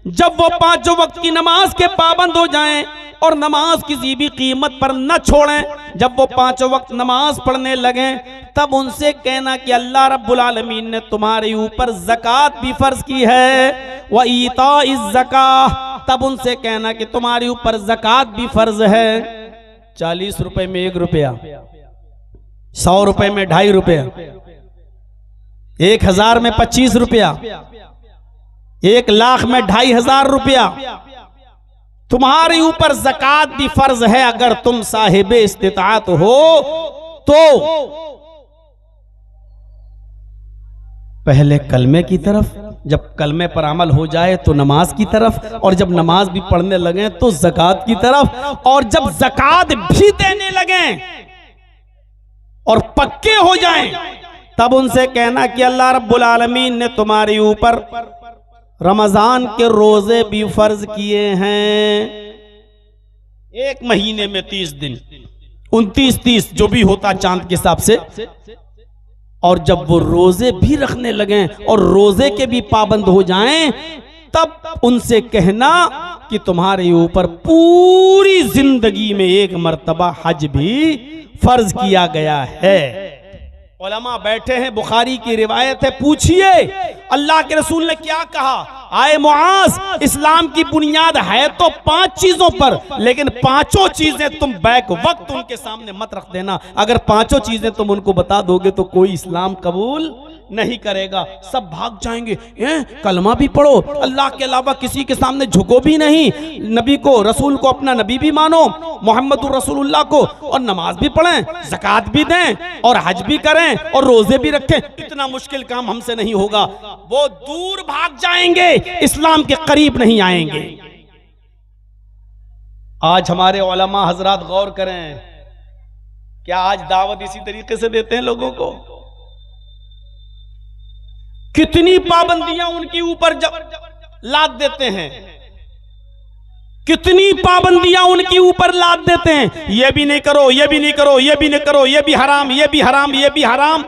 [SPEAKER 1] जब वो 5 वक्त की नमाज के पाबंद हो जाएं और नमाज किसी भी कीमत पर न छोड़ें, जब वो 5 वक्त नमाज पढ़ने लगें, तब उनसे कहना कि अल्लाह रब्बुल आलमीन ने तुम्हारे ऊपर ज़कात भी फर्ज की है, व ईताइज़ ज़कात। तब उनसे कहना कि तुम्हारे ऊपर ज़कात भी फर्ज है। 40 रुपए में 1 रुपया, 100 रुपए में 2.5 रुपया, 1000 में 25 रुपया, 1 लाख में 2500 रुपया। तुम्हारे ऊपर ज़कात भी फर्ज है अगर तुम साहिबे इस्तिताअत हो तो। पहले कलमे की तरफ, जब कलमे पर अमल हो जाए तो नमाज की तरफ, और जब नमाज भी पढ़ने लगे तो ज़कात की तरफ, और जब ज़कात भी देने लगे और पक्के हो जाएं, तब उनसे कहना कि अल्लाह रब्बुल आलमीन ने तुम्हारे ऊपर रमजान के रोजे भी फर्ज किए हैं। 1 महीने में 30 दिन, 29-30 जो भी होता चांद के हिसाब से। और जब वो रोजे भी रखने लगे और रोजे के भी पाबंद हो जाएं, तब उनसे कहना कि तुम्हारे ऊपर पूरी जिंदगी में 1 मर्तबा हज भी फर्ज किया गया है। उलमा बैठे हैं, बुखारी की रिवायत है, पूछिए अल्लाह के रसूल ने क्या कहा। आए मुआज, इस्लाम की बुनियाद है तो 5 चीजों पर, लेकिन 5 चीजें तुम बैक वक्त उनके सामने मत रख देना। अगर 5 चीजें तुम उनको बता दोगे तो कोई इस्लाम कबूल नहीं करेगा, सब भाग जाएंगे। कलमा भी पढ़ो, अल्लाह के अलावा किसी के सामने झुको भी नहीं, नबी को रसूल को अपना नबी भी मानो, मोहम्मदुर रसूलुल्लाह को, और नमाज भी पढ़ें, ज़कात भी दें, और हज भी करें, और रोजे भी रखें। इतना मुश्किल काम हमसे नहीं होगा। वो दूर भाग जाएंगे, इस्लाम के करीब नहीं आएंगे। आज हमारे उलमा हजरात गौर करें, क्या आज दावत इसी तरीके से देते हैं लोगों को? कितनी पाबंदियां उनके ऊपर लाद देते हैं, कितनी पाबंदियां उनके ऊपर लाद देते हैं। ये भी नहीं करो, ये भी नहीं करो, ये भी नहीं करो, ये भी हराम, ये भी हराम, ये भी हराम।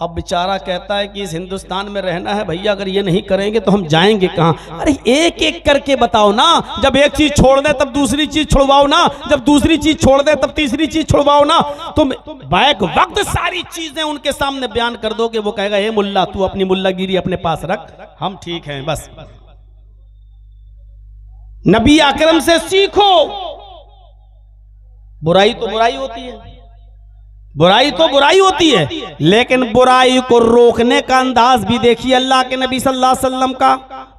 [SPEAKER 1] अब बेचारा कहता है कि इस हिंदुस्तान में रहना है भैया, अगर ये नहीं करेंगे तो हम जाएंगे कहां? अरे एक एक करके बताओ ना। जब एक चीज छोड़ दे तब दूसरी चीज छुड़वाओ ना, जब दूसरी चीज छोड़ दे तब तीसरी चीज छुड़वाओ ना। तुम बैक वक्त सारी चीजें उनके सामने बयान कर दोगे, वो कहेगा हे मुल्ला तू अपनी मुल्लागिरी अपने पास रख, हम ठीक हैं बस। नबी अकरम से सीखो। बुराई तो बुराई होती है, बुराई तो बुराई होती है, लेकिन बुराई को रोकने का अंदाज भी देखिए अल्लाह के नबी सल्लल्लाहु अलैहि वसल्लम का।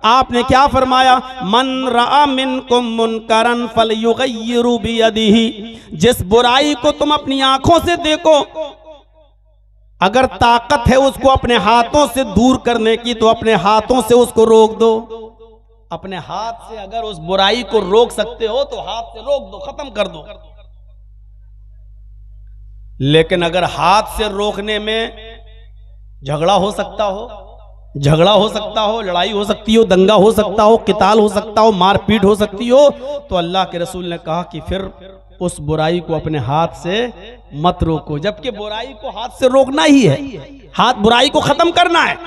[SPEAKER 1] आपने क्या फरमाया? मन रआ मिनकुम मुनकरन फलयुगय्यिरु बियदिही। जिस बुराई को तुम अपनी आंखों से देखो, अगर ताकत है उसको अपने हाथों से दूर करने की तो अपने हाथों से उसको रोक दो। अपने हाथ से अगर उस बुराई को रोक सकते हो तो हाथ से रोक दो, खत्म कर दो। लेकिन अगर हाथ से रोकने में झगड़ा हो सकता हो, झगड़ा हो सकता हो, लड़ाई हो सकती हो, दंगा हो सकता हो, किताल हो सकता हो, मारपीट हो सकती हो, तो अल्लाह के रसूल ने कहा कि फिर उस बुराई को अपने हाथ से मत रोको। जबकि बुराई को हाथ से रोकना ही है, हाथ बुराई को खत्म करना है।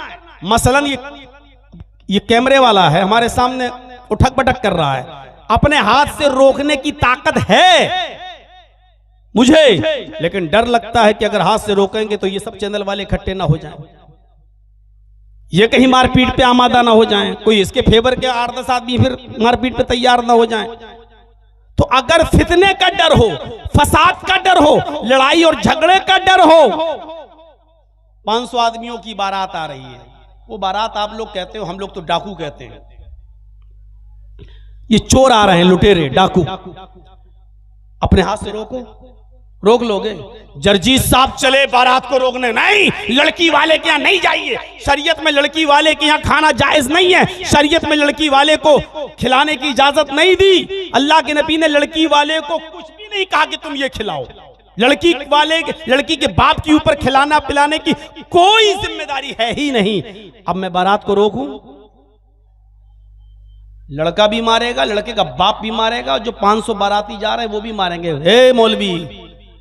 [SPEAKER 1] मसलन ये कैमरे वाला है हमारे सामने उठक पटक कर रहा है, अपने हाथ से रोकने की ताकत है मुझे, लेकिन डर लगता है कि अगर हाथ से रोकेंगे तो ये सब चैनल वाले इकट्ठे ना हो जाएं, ये कहीं मारपीट पे आमादा ना हो जाएं, कोई इसके फेवर के 8-10 आदमी फिर मारपीट पे तैयार ना हो जाएं। तो अगर फितने का डर हो, फसाद का डर हो, लड़ाई और झगड़े का डर हो, 500 आदमियों की बारात आ रही है, वो बारात आप लोग कहते हो, हम लोग तो डाकू कहते हैं, ये चोर आ रहे हैं, लुटेरे डाकू, अपने हाथ से रोक लोगे? जर्जीत साहब चले बारात को रोकने, नहीं, लड़की वाले के यहां नहीं जाइए, शरीयत में लड़की वाले के यहां खाना जायज नहीं है, शरीयत में लड़की वाले को खिलाने की इजाजत नहीं दी, अल्लाह के नबी ने लड़की वाले को कुछ भी नहीं कहा कि तुम ये खिलाओ, लड़की के बाप के ऊपर खिलाना पिलाने की कोई जिम्मेदारी है ही नहीं। अब मैं बारात को रोकूं? लड़का भी मारेगा, लड़के का बाप भी मारेगा, जो 500 बाराती जा रहे हैं वो भी मारेंगे। हे मौलवी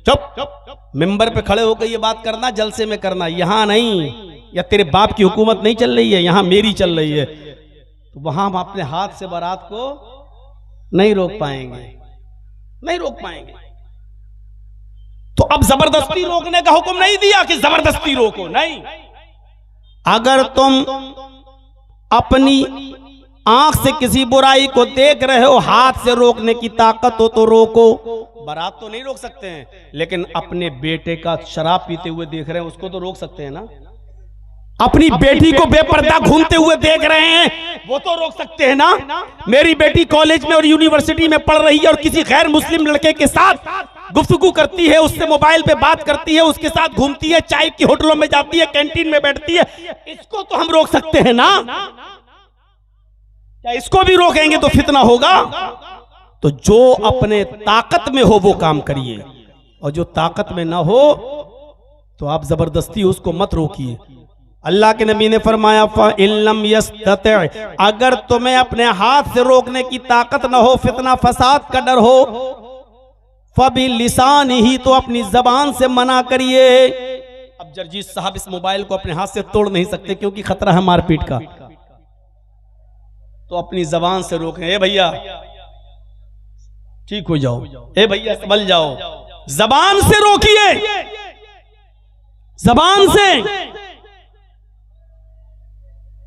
[SPEAKER 1] चुप, मिंबर पे खड़े होकर ये बात करना, जलसे में करना, यहां नहीं, या तेरे बाप की हुकूमत नहीं चल रही है, यहां मेरी चल रही है। तो वहां हम अपने हाथ से बारात को नहीं रोक पाएंगे। तो अब जबरदस्ती रोकने का हुक्म नहीं दिया कि जबरदस्ती रोको, नहीं। अगर तुम अपनी आंख से किसी बुराई को देख रहे हो, हाथ से रोकने की ताकत हो तो रोको। बारात तो नहीं रोक सकते हैं, लेकिन अपने बेटे का शराब पीते हुए देख रहे हैं, उसको तो रोक सकते हैं ना। अपनी बेटी को बेपर्दा घूमते हुए देख रहे हैं, वो तो रोक सकते हैं ना। मेरी बेटी कॉलेज में और यूनिवर्सिटी में पढ़ रही है और किसी गैर मुस्लिम लड़के के साथ गुफ्तगू करती है, उससे मोबाइल पे बात करती है, उसके साथ घूमती है, चाय की होटलों में जाती है, कैंटीन में बैठती है, इसको तो हम रोक सकते हैं ना। क्या इसको भी रोकेंगे तो फितना होगा? तो जो अपने ताकत में हो वो काम करिए, और जो ताकत में ना हो तो आप जबरदस्ती उसको मत रोकिए। अल्लाह के नबी ने फरमाया फ़इल्लम यस्तति, अगर तुम्हें अपने हाथ से रोकने की ताकत ना हो, फितना फसाद का डर हो, फ़बिलिसान ही, तो अपनी जबान से मना करिए। अब जर्जीत साहब इस मोबाइल को अपने हाथ से तोड़ नहीं सकते क्योंकि खतरा है मारपीट का, तो अपनी जबान से रोकें। ए भैया ठीक हो जाओ, ए भैया संभल जाओ, जबान से रोकिए, जबान से।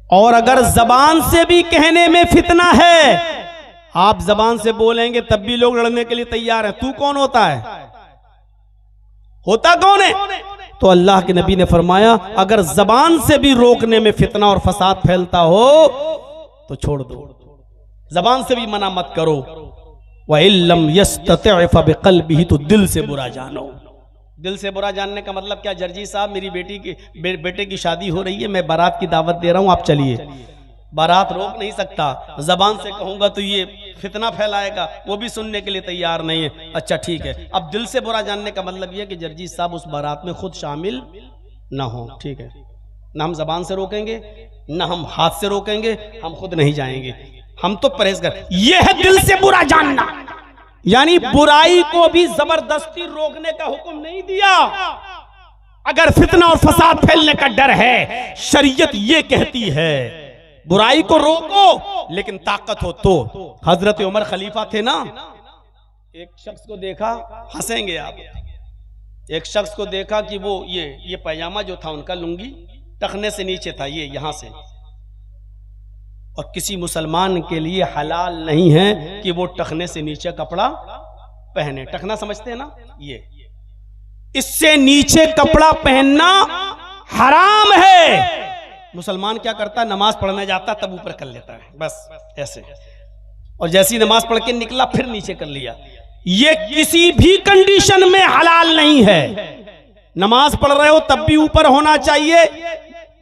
[SPEAKER 1] और अगर जबान से भी कहने में फितना है, आप जबान से बोलेंगे तब भी लोग लड़ने के लिए तैयार हैं। तू कौन होता है? होता कौन है? तो अल्लाह के नबी ने फरमाया अगर जबान से भी रोकने में फितना और फसाद फैलता हो तो छोड़ दो, जबान से भी मना मत करो। वइल्लम यस्तति फबिक़ल्बिही, तो दिल से बुरा जानो। दिल से बुरा जानने का मतलब क्या? जर्जीत साहब मेरी बेटे की शादी हो रही है, मैं बारात की दावत दे रहा हूं, आप चलिए। बारात रोक नहीं सकता, जबान से कहूंगा तो ये फितना फैलाएगा, वो भी सुनने के लिए तैयार नहीं है। अच्छा ठीक है, अब दिल से बुरा जानने का मतलब ये कि जर्जीत साहब उस बारात में खुद शामिल ना हो, ठीक है। ना हम जबान से रोकेंगे, ना हम हाथ से रोकेंगे, हम खुद नहीं जाएंगे, हम तो परहेजगार। ये है दिल से बुरा जानना, यानी बुराई को भी जबरदस्ती रोकने का हुक्म नहीं दिया। अगर फितना और फसाद फैलने का डर है, शरीयत ये कहती है बुराई को रोको, लेकिन ताकत हो तो। हजरत उमर खलीफा थे ना, एक शख्स को देखा, हंसेंगे आप, एक शख्स को देखा कि वो ये पैजामा जो था उनका, लुंगी टखने से नीचे था, ये यहां से, और किसी मुसलमान के लिए हलाल नहीं है कि वो टखने से नीचे कपड़ा पहने। टखना समझते हैं ना, ये इससे नीचे कपड़ा पहनना हराम है। मुसलमान क्या करता है, नमाज पढ़ने जाता तब ऊपर कर लेता है, बस ऐसे, और जैसी नमाज पढ़ के निकला फिर नीचे कर लिया। ये किसी भी कंडीशन में हलाल नहीं है। नमाज पढ़ रहे हो तब भी ऊपर होना चाहिए,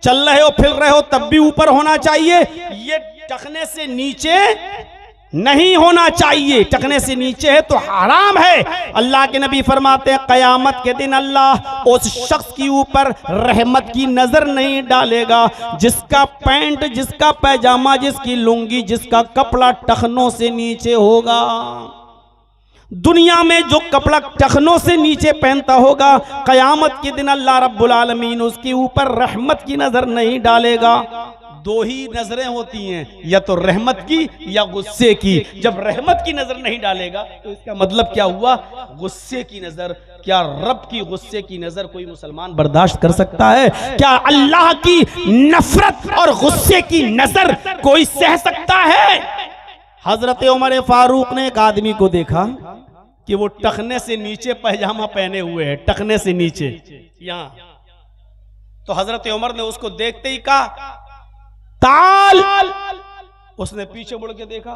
[SPEAKER 1] चल रहे हो फिर रहे हो तब भी ऊपर होना चाहिए, ये टखने से नीचे नहीं होना चाहिए। टखने से नीचे है तो हराम है। अल्लाह के नबी फरमाते हैं क़यामत के दिन अल्लाह उस शख्स के ऊपर रहमत की नजर नहीं डालेगा जिसका पैंट, जिसका पैजामा, जिसकी लुंगी, जिसका कपड़ा टखनों से नीचे होगा। दुनिया में जो कपड़ा टखनों से नीचे पहनता होगा, क़यामत के दिन अल्लाह रब्बुल आलमीन उसके ऊपर रहमत की नजर नहीं डालेगा। दो ही नजरें होती हैं, या तो रहमत की या गुस्से की। जब रहमत की नजर नहीं डालेगा तो इसका मतलब क्या हुआ? गुस्से की नजर। क्या रब की गुस्से की नजर कोई मुसलमान बर्दाश्त कर सकता है? क्या अल्लाह की नफरत और गुस्से की नजर कोई सह सकता है? हजरत उमर फारूक ने एक आदमी को देखा कि वो टखने से नीचे पैजामा पहने हुए है, टखने से नीचे यहां। तो हजरत उमर ने उसको देखते ही कहा, ताल। उसने पीछे मुड़ के देखा,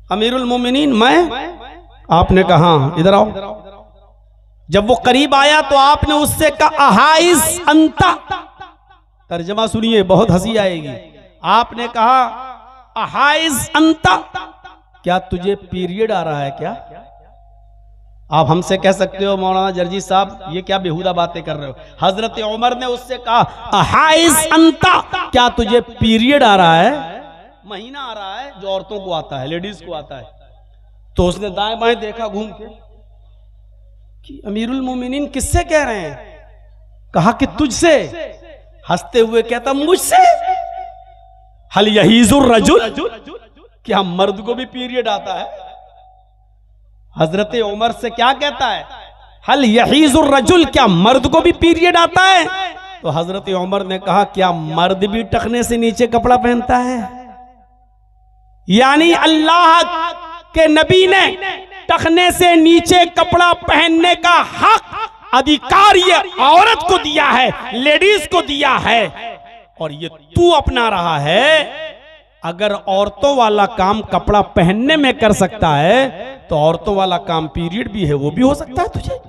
[SPEAKER 1] अमीरुल मोमिनीन मैं? आपने कहा हाँ, इधर आओ। जब वो करीब आया तो आपने उससे कहा, अहाइस अंता। तर्जमा सुनिए, बहुत हंसी आएगी। आपने कहा, अहाइस अंता, क्या तुझे पीरियड आ रहा है क्या? आप हमसे कह सकते हो, मौलाना जर्जी साहब ये क्या बेहुदा बातें कर रहे हो। हजरत उमर ने उससे कहा, अहाइस अंता, क्या तुझे पीरियड आ रहा है? महीना आ रहा है जो औरतों को आता है, लेडीज को आता है। तो उसने दाएं बाएं देखा घूम के कि अमीरुल मोमिनीन किससे कह रहे हैं? कहा कि तुझसे। हंसते हुए कहता, मुझसे? हल यहीजुर रजुल, क्या मर्द को भी पीरियड आता है? हजरत उमर से क्या कहता है, हल यहीजुर रजुल, क्या मर्द को भी पीरियड आता है? तो हजरत उमर ने कहा, क्या मर्द भी टखने से नीचे कपड़ा पहनता है? यानी अल्लाह के नबी ने टखने से नीचे कपड़ा पहनने का हक, अधिकार ये औरत को दिया है, लेडीज को दिया है, और ये तू अपना रहा है। अगर औरतों वाला काम कपड़ा पहनने में कर सकता है तो औरतों वाला काम पीरियड भी है, वो भी हो सकता है तुझे।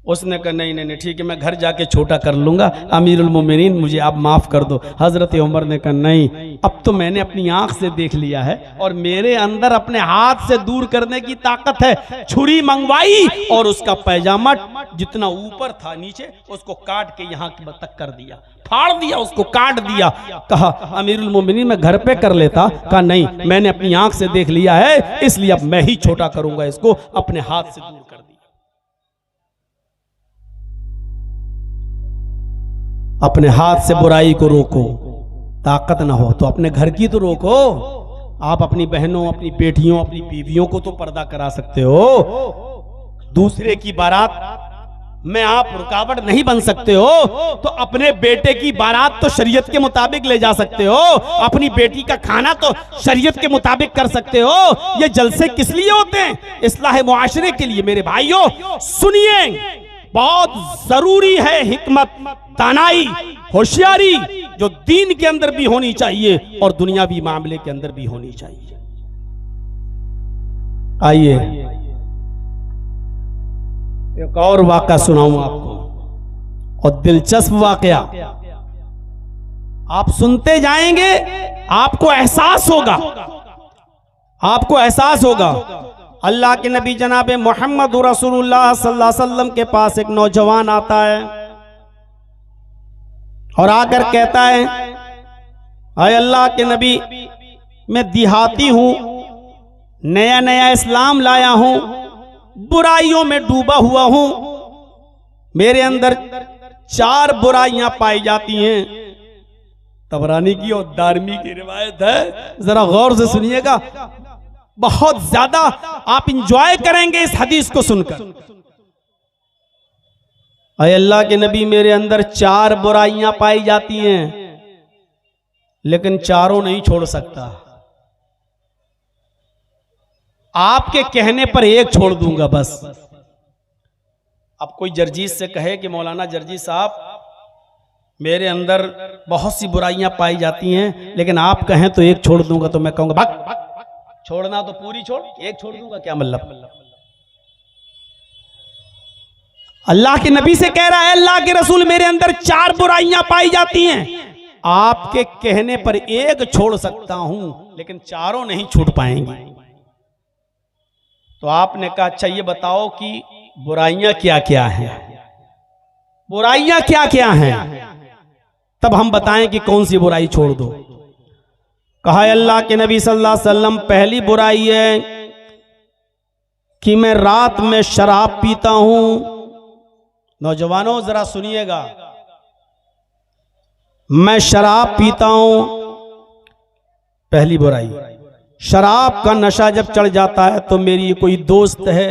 [SPEAKER 1] उसने कहा नहीं नहीं नहीं, ठीक है, मैं घर जाके छोटा कर लूंगा, अमीरुल मोमिनीन मुझे आप माफ कर दो। हजरत उमर ने कहा नहीं, अब तो मैंने अपनी आंख से देख लिया है और मेरे अंदर अपने हाथ से दूर करने की ताकत है। छुरी मंगवाई और उसका पैजामा जितना ऊपर था नीचे उसको काट के यहाँ तक कर दिया, फाड़ दिया, उसको काट दिया। कहा अमीरुल मोमिनीन मैं घर पे कर लेता। कहा नहीं, मैंने अपनी आंख से देख लिया है, इसलिए अब मैं ही छोटा करूंगा इसको। अपने हाथ से दूर कर दिया। अपने हाथ से बुराई को रोको। ताकत ना हो तो अपने घर की तो रोको। आप अपनी बहनों, अपनी बेटियों, अपनी बीवियों को तो पर्दा करा सकते हो, दूसरे की बारात में आप रुकावट नहीं बन सकते हो। तो अपने बेटे की बारात तो शरीयत के मुताबिक ले जा सकते हो, अपनी बेटी का खाना तो शरीयत के मुताबिक कर सकते हो। ये जलसे किस लिए होते हैं? इस्लाह मुआशरे के लिए। मेरे भाइयों सुनिए, बहुत जरूरी है हिकमत, तानाई, होशियारी, जो दीन के अंदर भी होनी चाहिए और दुनियावी मामले के अंदर भी होनी चाहिए। आइए एक और वाक़या सुनाऊं आपको, और दिलचस्प वाक़या। आप सुनते जाएंगे, आपको एहसास होगा, आपको एहसास होगा। अल्लाह के नबी जनाब मोहम्मद रसूलुल्लाह सल्लल्लाहु अलैहि वसल्लम के पास एक नौजवान आता है और आकर कहता है, अय अल्लाह के नबी, मैं देहाती हूं, नया नया इस्लाम लाया हूं, बुराइयों में डूबा हुआ हूं, मेरे अंदर 4 बुराइयां पाई जाती हैं। तबरानी की और दारमी की रिवायत है, जरा गौर से सुनिएगा, बहुत ज्यादा आप इंजॉय करेंगे इस हदीस को सुनकर। अय अल्लाह के नबी, मेरे अंदर 4 बुराइयां पाई जाती हैं, लेकिन चारों नहीं छोड़ सकता। आपके कहने पर एक छोड़ दूंगा बस। अब कोई जर्जीस से कहे कि मौलाना जर्जी साहब, मेरे अंदर बहुत सी बुराइयां पाई जाती हैं, लेकिन आप कहें तो एक छोड़ दूंगा, तो मैं कहूंगा भाग, छोड़ना तो पूरी छोड़, एक छोड़ दूंगा क्या मतलब? अल्लाह के नबी से कह रहा है, अल्लाह के रसूल, मेरे अंदर 4 बुराइयां पाई जाती हैं, आपके कहने पर एक छोड़ सकता हूं, लेकिन चारों नहीं छूट पाएंगी। तो आपने कहा अच्छा ये बताओ कि बुराइयां क्या क्या हैं, बुराइयां क्या क्या हैं, तब हम बताएं कि कौन सी बुराई छोड़ दो। कहा अल्लाह के नबी सल्लल्लाहु अलैहि वसल्लम, पहली बुराई है कि मैं रात में शराब पीता हूं। नौजवानों जरा सुनिएगा, मैं शराब पीता हूं, पहली बुराई। शराब का नशा जब चढ़ जाता है तो मेरी कोई दोस्त है,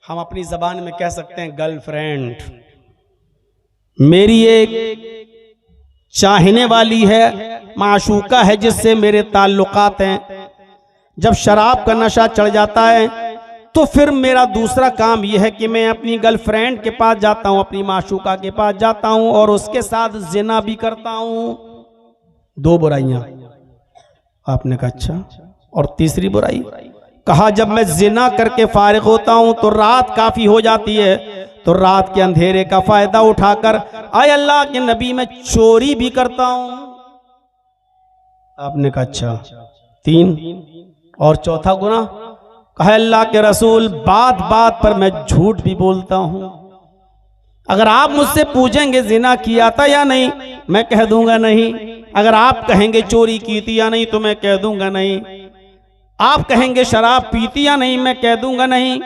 [SPEAKER 1] हम अपनी जबान में कह सकते हैं गर्लफ्रेंड, मेरी एक चाहने वाली है, माशूका है, जिससे मेरे ताल्लुकात हैं। जब शराब का नशा चढ़ जाता है तो फिर मेरा दूसरा काम यह है कि मैं अपनी गर्लफ्रेंड के पास जाता हूं, अपनी माशूका के पास जाता हूं और उसके साथ जिना भी करता हूं। दो बुराइयां। आपने कहा अच्छा, और तीसरी बुराई? कहा जब मैं जिना करके फारिग होता हूं तो रात काफी हो जाती है, तो रात के अंधेरे का फायदा उठाकर आए अल्लाह के नबी मैं चोरी भी करता हूं। आपने कहा अच्छा, तीन, और चौथा गुनाह? कहा अल्लाह के रसूल बात बात पर मैं झूठ भी बोलता हूं। अगर आप मुझसे पूछेंगे जिना किया था या नहीं, मैं कह दूंगा नहीं। अगर आप कहेंगे चोरी की थी या नहीं, तो मैं कह दूंगा नहीं। आप कहेंगे शराब पीती या नहीं, मैं कह दूंगा नहीं।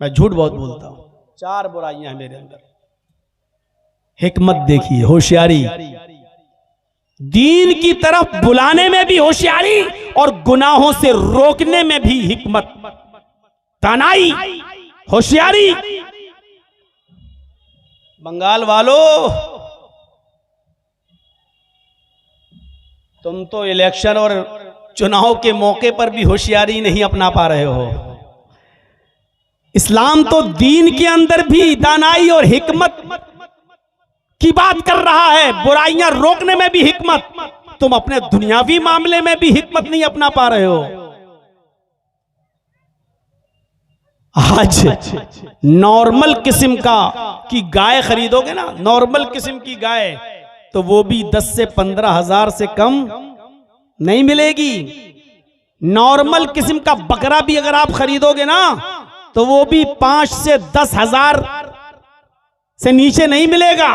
[SPEAKER 1] मैं झूठ बहुत बोलता हूं। चार बुराइयां हैं मेरे अंदर। हिकमत देखिए, होशियारी, दीन की तरफ बुलाने में भी होशियारी और गुनाहों से रोकने में भी हिकमत, दानाई, होशियारी। बंगाल वालों, तुम तो इलेक्शन और चुनाव के मौके पर भी होशियारी नहीं अपना पा रहे हो। इस्लाम तो दीन के अंदर भी दानाई और हिकमत की बात कर रहा है, बुराइयां रोकने में भी हिकमत। तुम अपने दुनियावी मामले में भी हिकमत नहीं अपना पा रहे हो। आज नॉर्मल किस्म की गाय खरीदोगे ना, नॉर्मल किस्म की गाय, तो वो भी 10 से 15 हजार से कम नहीं मिलेगी। नॉर्मल किस्म का बकरा भी अगर आप खरीदोगे ना, तो वो भी 5 से 10 हजार से नीचे नहीं मिलेगा।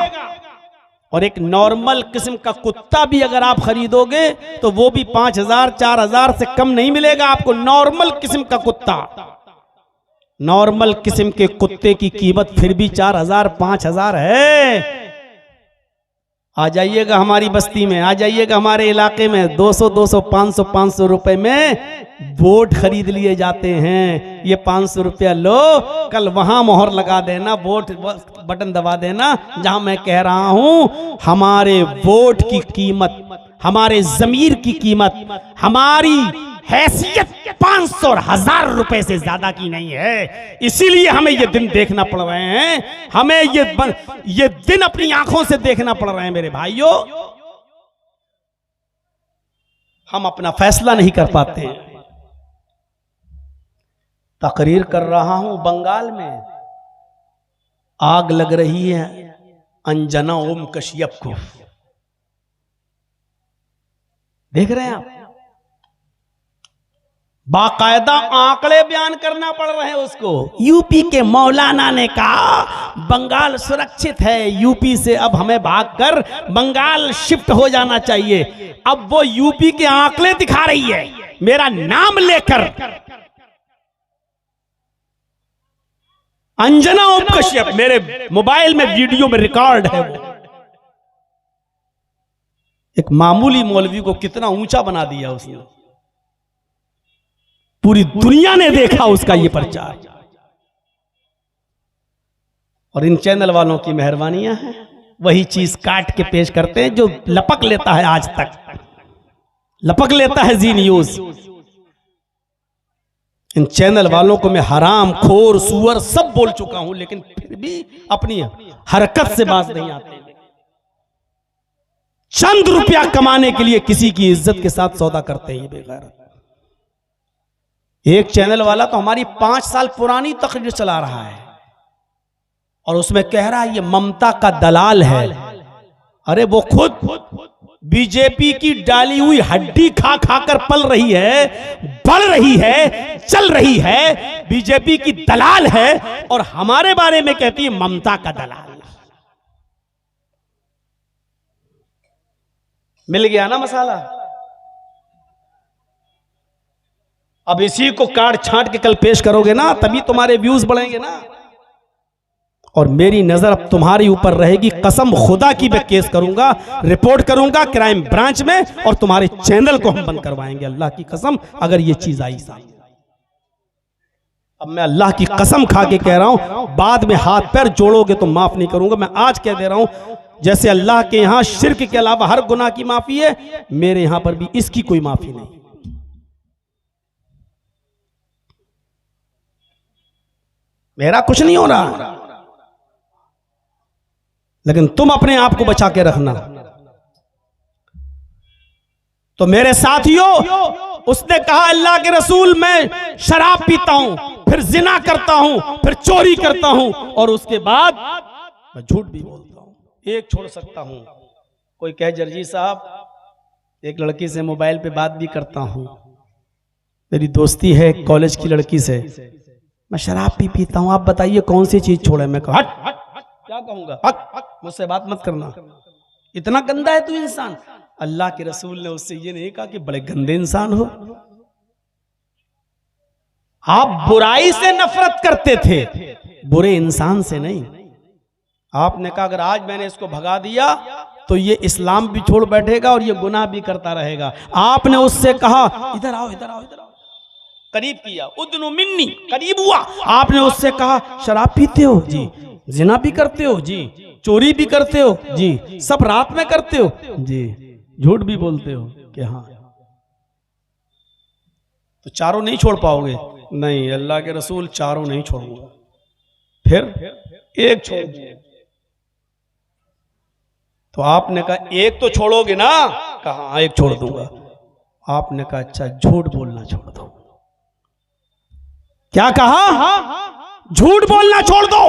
[SPEAKER 1] और एक नॉर्मल किस्म का कुत्ता भी अगर आप खरीदोगे तो वो भी 5,000 4,000 से कम नहीं मिलेगा आपको। नॉर्मल किस्म का कुत्ता, नॉर्मल किस्म के कुत्ते की कीमत फिर भी 4,000 5,000 है। आ जाइएगा हमारी बस्ती में, आ जाइएगा हमारे इलाके में, 200 200 500 500 रुपए में वोट खरीद लिए जाते हैं। ये 500 रुपया लो, कल वहां मोहर लगा देना, वोट बटन दबा देना जहां मैं कह रहा हूं। हमारे वोट की कीमत, हमारे जमीर की कीमत, हमारी हैसियत 500 और 1000 रुपए से ज्यादा की नहीं है। इसीलिए हमें ये दिन देखना पड़ रहे हैं, हमें ये दिन अपनी आंखों से देखना पड़ रहे हैं मेरे भाइयों। हम अपना फैसला नहीं कर पाते हैं। तकरीर कर रहा हूं, बंगाल में आग लग रही है अंजना ओम कश्यप को, देख रहे हैं आप? बाकायदा आंकड़े बयान करना पड़ रहे हैं उसको। यूपी के मौलाना ने कहा बंगाल सुरक्षित है, यूपी से अब हमें भागकर बंगाल शिफ्ट हो जाना चाहिए। अब वो यूपी के आंकड़े दिखा रही है मेरा नाम लेकर। अंजना ओम कश्यप, मेरे मोबाइल में वीडियो में रिकॉर्ड है वो। एक मामूली मौलवी को कितना ऊंचा बना दिया उसने। पूरी दुनिया ने देखा उसका ये प्रचार। और इन चैनल वालों की मेहरबानियां हैं, वही चीज काट के पेश करते हैं जो लपक लेता है, आज तक लपक लेता है जी न्यूज। इन चैनल वालों को मैं हराम खोर सुअर सब बोल चुका हूं, लेकिन फिर भी अपनी हरकत से बाज नहीं आते। चंद रुपया कमाने के लिए किसी की इज्जत के साथ सौदा करते हैं ये बेगैरत। एक चैनल वाला तो हमारी 5 साल पुरानी तकरीर चला रहा है और उसमें कह रहा है ये ममता का दलाल है। अरे वो खुद बीजेपी की डाली हुई हड्डी खा खाकर पल रही है, बढ़ रही है, चल रही है, बीजेपी की दलाल है, और हमारे बारे में कहती है ममता का दलाल। मिल गया ना मसाला? अब इसी को काट छांट के कल पेश करोगे ना, तभी तुम्हारे व्यूज बढ़ेंगे ना। और मेरी नजर अब तुम्हारी ऊपर रहेगी, कसम खुदा की मैं केस करूंगा, रिपोर्ट करूंगा क्राइम ब्रांच में, और तुम्हारे चैनल को हम बंद करवाएंगे, अल्लाह की कसम, अगर ये चीज आई सामने। अब मैं अल्लाह की कसम खा के कह रहा हूं, बाद में हाथ पैर जोड़ोगे तो माफ नहीं करूंगा। मैं आज कह दे रहा हूं, जैसे अल्लाह के यहां शिर्क के अलावा हर गुनाह की माफी है, मेरे यहां पर भी इसकी कोई माफी नहीं। मेरा कुछ नहीं हो रहा, लेकिन तुम अपने आप को बचा के रखना। तो मेरे साथियों, उसने कहा अल्लाह के रसूल, मैं शराब पीता हूं, फिर जिना करता हूं, फिर चोरी करता हूं, और उसके बाद मैं झूठ भी बोलता हूं, एक छोड़ सकता हूं। कोई कहे जर्जी साहब, एक लड़की से मोबाइल पे बात भी करता हूं, मेरी दोस्ती है कॉलेज की लड़की से, मैं शराब भी पीता हूं, आप बताइए कौन सी चीज छोड़े। मैं कहा हट, क्या कहूंगा, हट, मुझसे बात मत करना, इतना गंदा है तू इंसान। अल्लाह के रसूल ने उससे ये नहीं कहा कि बड़े गंदे इंसान हो, आप बुराई से नफरत करते थे, बुरे इंसान से नहीं। आपने कहा अगर आज मैंने इसको भगा दिया तो ये इस्लाम भी छोड़ बैठेगा और ये गुनाह भी करता रहेगा। आपने उससे कहा इधर आओ, इधर आओ, इधर आओ, करीब किया, उदनु मिन्नी, करीब हुआ। आपने उससे कहा शराब पीते हो जी, जिना भी करते हो जी, चोरी भी करते हो जी, सब रात में करते हो जी, झूठ भी बोलते हो कि हाँ, तो चारों नहीं छोड़ पाओगे। नहीं, अल्लाह के रसूल चारों नहीं छोड़ूंगा, फिर एक छोड़ दूंगा। तो आपने कहा एक तो छोड़ोगे ना, कहा एक छोड़ दूंगा। आपने कहा अच्छा झूठ बोलना छोड़ दो। क्या कहा? झूठ बोलना छोड़ दो।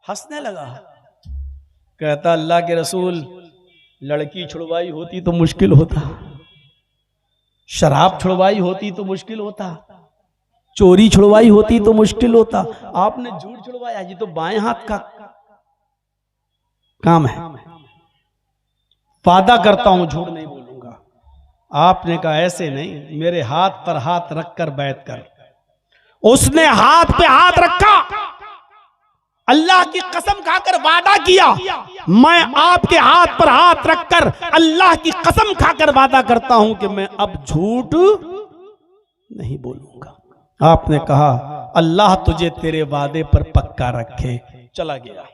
[SPEAKER 1] हंसने लगा, कहता अल्लाह के रसूल, लड़की छुड़वाई होती तो मुश्किल होता, शराब छुड़वाई होती तो मुश्किल होता, चोरी छुड़वाई होती तो मुश्किल होता, आपने झूठ छुड़वाया, ये तो बाएं हाथ का काम है। वादा करता हूं झूठ नहीं बोलूंगा। आपने कहा ऐसे नहीं, मेरे हाथ पर हाथ रखकर बैठ कर। उसने हाथ पे हाथ रखा, अल्लाह की कसम खाकर वादा किया, मैं आपके हाथ पर हाथ रखकर अल्लाह की कसम खाकर वादा करता हूं कि मैं अब झूठ नहीं बोलूंगा। आपने कहा अल्लाह तुझे तेरे वादे पर पक्का रखे। चला गया।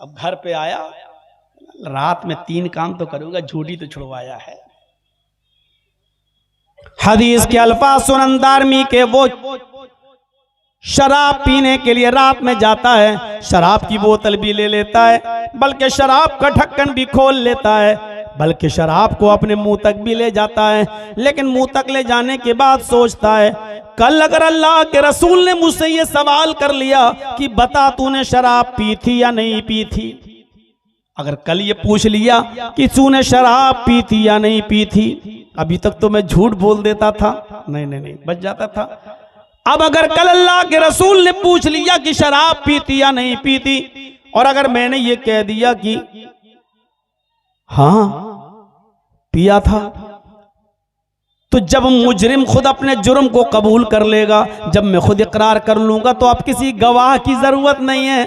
[SPEAKER 1] अब घर पे आया, रात में 3 काम तो करूंगा, झूठी तो छुड़वाया है। हदीस के अल्फाज सुनन दारमी के, वो शराब पीने के लिए रात में जाता है, शराब की बोतल भी ले लेता है, बल्कि शराब का ढक्कन भी खोल लेता है, बल्कि शराब को अपने मुंह तक भी ले जाता है। लेकिन मुंह तक ले जाने के बाद सोचता है, कल अगर अल्लाह के रसूल ने मुझसे ये सवाल कर लिया कि बता तूने शराब पी थी या नहीं पी थी, अगर कल ये पूछ लिया कि तूने शराब पी थी या नहीं पी थी, अभी तक तो मैं झूठ बोल देता था, नहीं बच जाता था। अब अगर कल अल्लाह के रसूल ने पूछ लिया कि शराब पीती या नहीं पीती, और अगर मैंने ये कह दिया कि हाँ पिया था, तो जब मुजरिम खुद अपने जुर्म को कबूल कर लेगा, जब मैं खुद इकरार कर लूंगा, तो अब किसी गवाह की जरूरत नहीं है।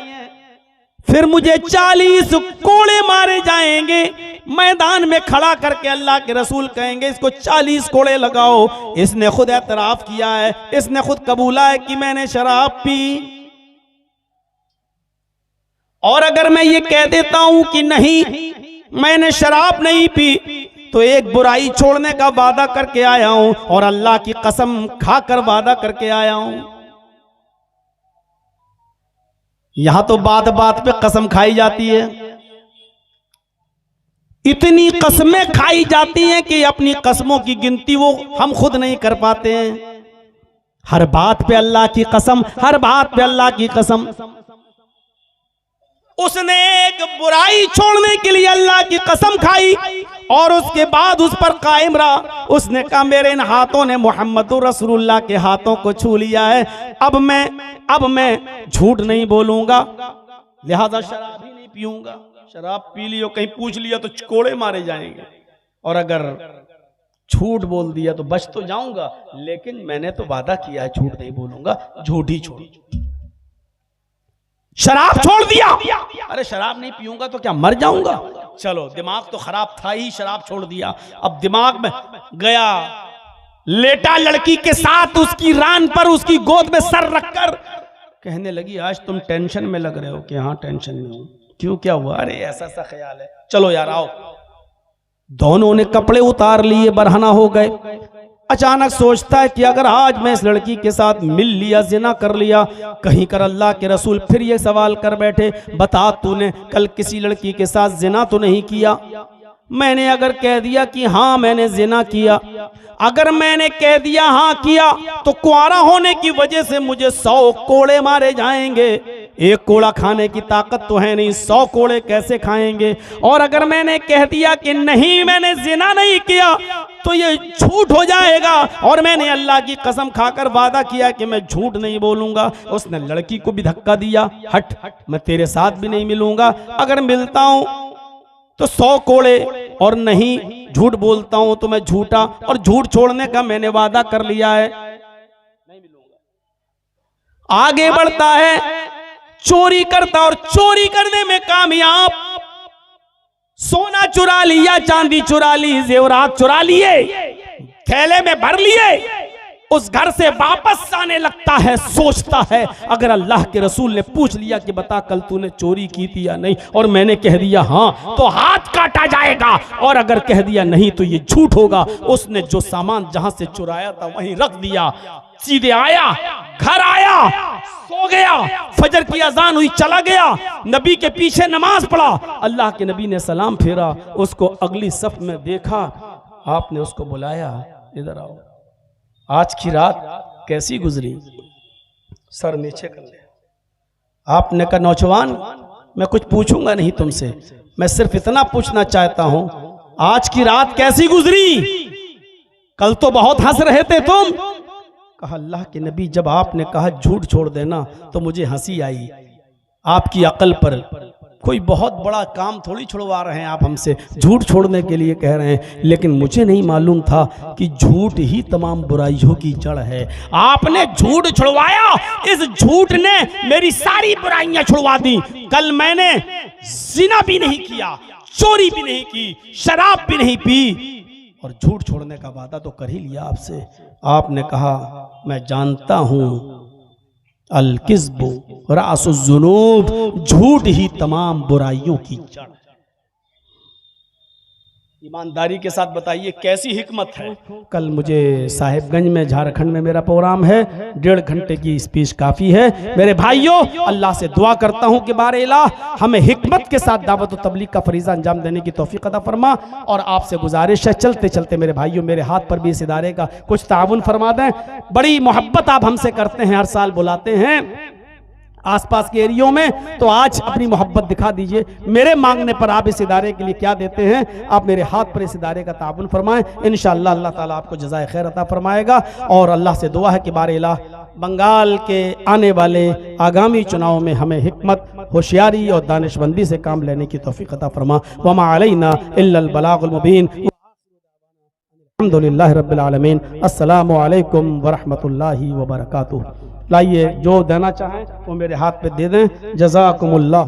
[SPEAKER 1] फिर मुझे 40 कोड़े मारे जाएंगे, मैदान में खड़ा करके अल्लाह के रसूल कहेंगे इसको 40 कोड़े लगाओ, इसने खुद एतराफ किया है, इसने खुद कबूला है कि मैंने शराब पी। और अगर मैं ये कह देता हूं कि नहीं मैंने शराब नहीं पी, तो एक बुराई छोड़ने का वादा करके आया हूं और अल्लाह की कसम खाकर वादा करके आया हूं। यहां तो बात बात पे कसम खाई जाती है, इतनी कसमें खाई जाती हैं कि अपनी कसमों की गिनती वो हम खुद नहीं कर पाते हैं। हर बात पे अल्लाह की कसम, हर बात पे अल्लाह की कसम। उसने एक बुराई छोड़ने के लिए अल्लाह की कसम खाई और उसके बाद उस पर कायम रहा। उसने कहा मेरे इन हाथों ने मोहम्मदुर रसूलुल्लाह के हाथों को छू लिया है, अब मैं झूठ नहीं बोलूंगा, लिहाजा शराब ही नहीं पीऊंगा। शराब पी लियो, कहीं पूछ लिया तो कोड़े मारे जाएंगे, और अगर झूठ बोल दिया तो बच तो जाऊंगा, लेकिन मैंने तो वादा किया है झूठ नहीं बोलूंगा, झूठ ही छोड़। शराब छोड़ दिया। अरे शराब नहीं पीऊंगा तो क्या मर जाऊंगा? चलो दिमाग तो खराब था ही, शराब छोड़ दिया। अब दिमाग में गया, लेटा लड़की के साथ उसकी रान पर, उसकी गोद में सर रखकर कहने लगी आज तुम टेंशन में लग रहे हो कि हाँ टेंशन में हूं। क्यों, क्या हुआ? अरे ऐसा सा ख्याल है। चलो यार आओ। दोनों ने कपड़े उतार लिए, बरहना हो गए। अचानक सोचता है कि अगर आज मैं इस लड़की के साथ मिल लिया, जिना कर लिया, कहीं कर अल्लाह के रसूल फिर ये सवाल कर बैठे, बता तूने कल किसी लड़की के साथ जिना तो नहीं किया? मैंने अगर कह दिया कि हाँ मैंने जिना किया, अगर मैंने कह दिया हाँ किया, तो कुआरा होने की वजह से मुझे 100 कोड़े मारे जाएंगे। एक कोड़ा खाने की ताकत तो है नहीं, 100 कोड़े कैसे खाएंगे? और अगर मैंने कह दिया कि नहीं मैंने जिना नहीं किया, तो ये झूठ हो जाएगा। और मैंने अल्लाह की कसम खाकर वादा किया कि मैं झूठ नहीं बोलूंगा। उसने लड़की को भी धक्का दिया, हट मैं तेरे साथ भी नहीं मिलूंगा, अगर मिलता हूं तो 100 कोड़े, और नहीं झूठ बोलता हूं तो मैं झूठा, और झूठ छोड़ने का मैंने वादा कर लिया है, नहीं मिलूंगा। आगे बढ़ता है, चोरी करता, और चोरी करने में कामयाब। सोना चुरा लिया, चांदी चुरा ली, जेवरात चुरा लिए, थैले में भर लिए। उस घर से वापस आने लगता है, सोचता है अगर अल्लाह के रसूल ने पूछ लिया कि बता कल तूने चोरी की थी या नहीं, और मैंने कह दिया हाँ, तो हाथ काटा जाएगा, और अगर कह दिया नहीं तो ये झूठ होगा। उसने जो सामान जहां से चुराया था वहीं रख दिया, सीधे आया, घर आया, सो गया। फजर की अजान हुई, चला गया, नबी के पीछे नमाज पढ़ा। अल्लाह के नबी ने सलाम फेरा, उसको अगली सफ में देखा। आपने उसको बुलाया, इधर आओ, आज की रात कैसी गुजरी? सर नीचे कर ले। आपने कहा नौजवान मैं कुछ पूछूंगा नहीं तुमसे, मैं सिर्फ इतना पूछना चाहता हूं, आज की रात कैसी गुजरी? कल तो बहुत हंस रहे थे तुम। कहा अल्लाह के नबी जब आपने कहा झूठ छोड़ देना तो मुझे हंसी आई। आपकी अकल पर कोई बहुत बड़ा काम थोड़ी छुड़वा रहे हैं आप हमसे, झूठ छोड़ने के लिए कह रहे हैं, लेकिन मुझे नहीं मालूम था कि झूठ ही तमाम बुराइयों की जड़ है। आपने झूठ छुड़वाया, इस झूठ ने मेरी सारी बुराइयां छुड़वा दी। कल मैंने जिना भी नहीं किया, चोरी भी नहीं की, शराब भी नहीं पी, और झूठ छोड़ने का वादा तो कर ही लिया आपसे। आपने कहा मैं जानता हूं अल किज़्बु रासुज़्ज़ुनूब, झूठ ही तमाम बुराइयों की जड़। ईमानदारी के साथ बताइए कैसी हिकमत है। कल मुझे साहिबगंज में झारखंड में मेरा प्रोग्राम है, 1.5 घंटे की स्पीच काफ़ी है। मेरे भाइयों अल्लाह से दुआ करता हूँ कि बारे इलाह हमें हिकमत के साथ दावत व तबलीग का फरीज़ा अंजाम देने की तौफीक अता फरमा। और आपसे गुजारिश है चलते चलते मेरे भाइयों मेरे हाथ पर भी इस इदारे का कुछ ताउन फरमा दें। बड़ी मोहब्बत आप हमसे करते हैं, हर साल बुलाते हैं आसपास के एरियो में, तो आज अपनी मोहब्बत दिखा दीजिए। मेरे मांगने पर आप इस इदारे के लिए क्या देते हैं, आप मेरे हाथ पर इस इदारे का ताउन फरमाएं। इंशाअल्लाह अल्लाह ताला आपको जज़ाए खैर अता फरमाएगा। और अल्लाह से दुआ है कि बारे इलाह बंगाल के आने वाले आगामी चुनाव में हमें हिकमत, होशियारी और दानिशमंदी से काम लेने की तौफीक अता फरमा। वमा अलैना इल्लल बलागुल मुबीन। अल्हम्दुलिल्लाहि रब्बिल आलमीन। अस्सलामु अलैकुम व रहमतुल्लाहि व बरकातुहू। लाइए जो देना चाहें वो मेरे हाथ पे दे दें। जज़ाकुमुल्लाह।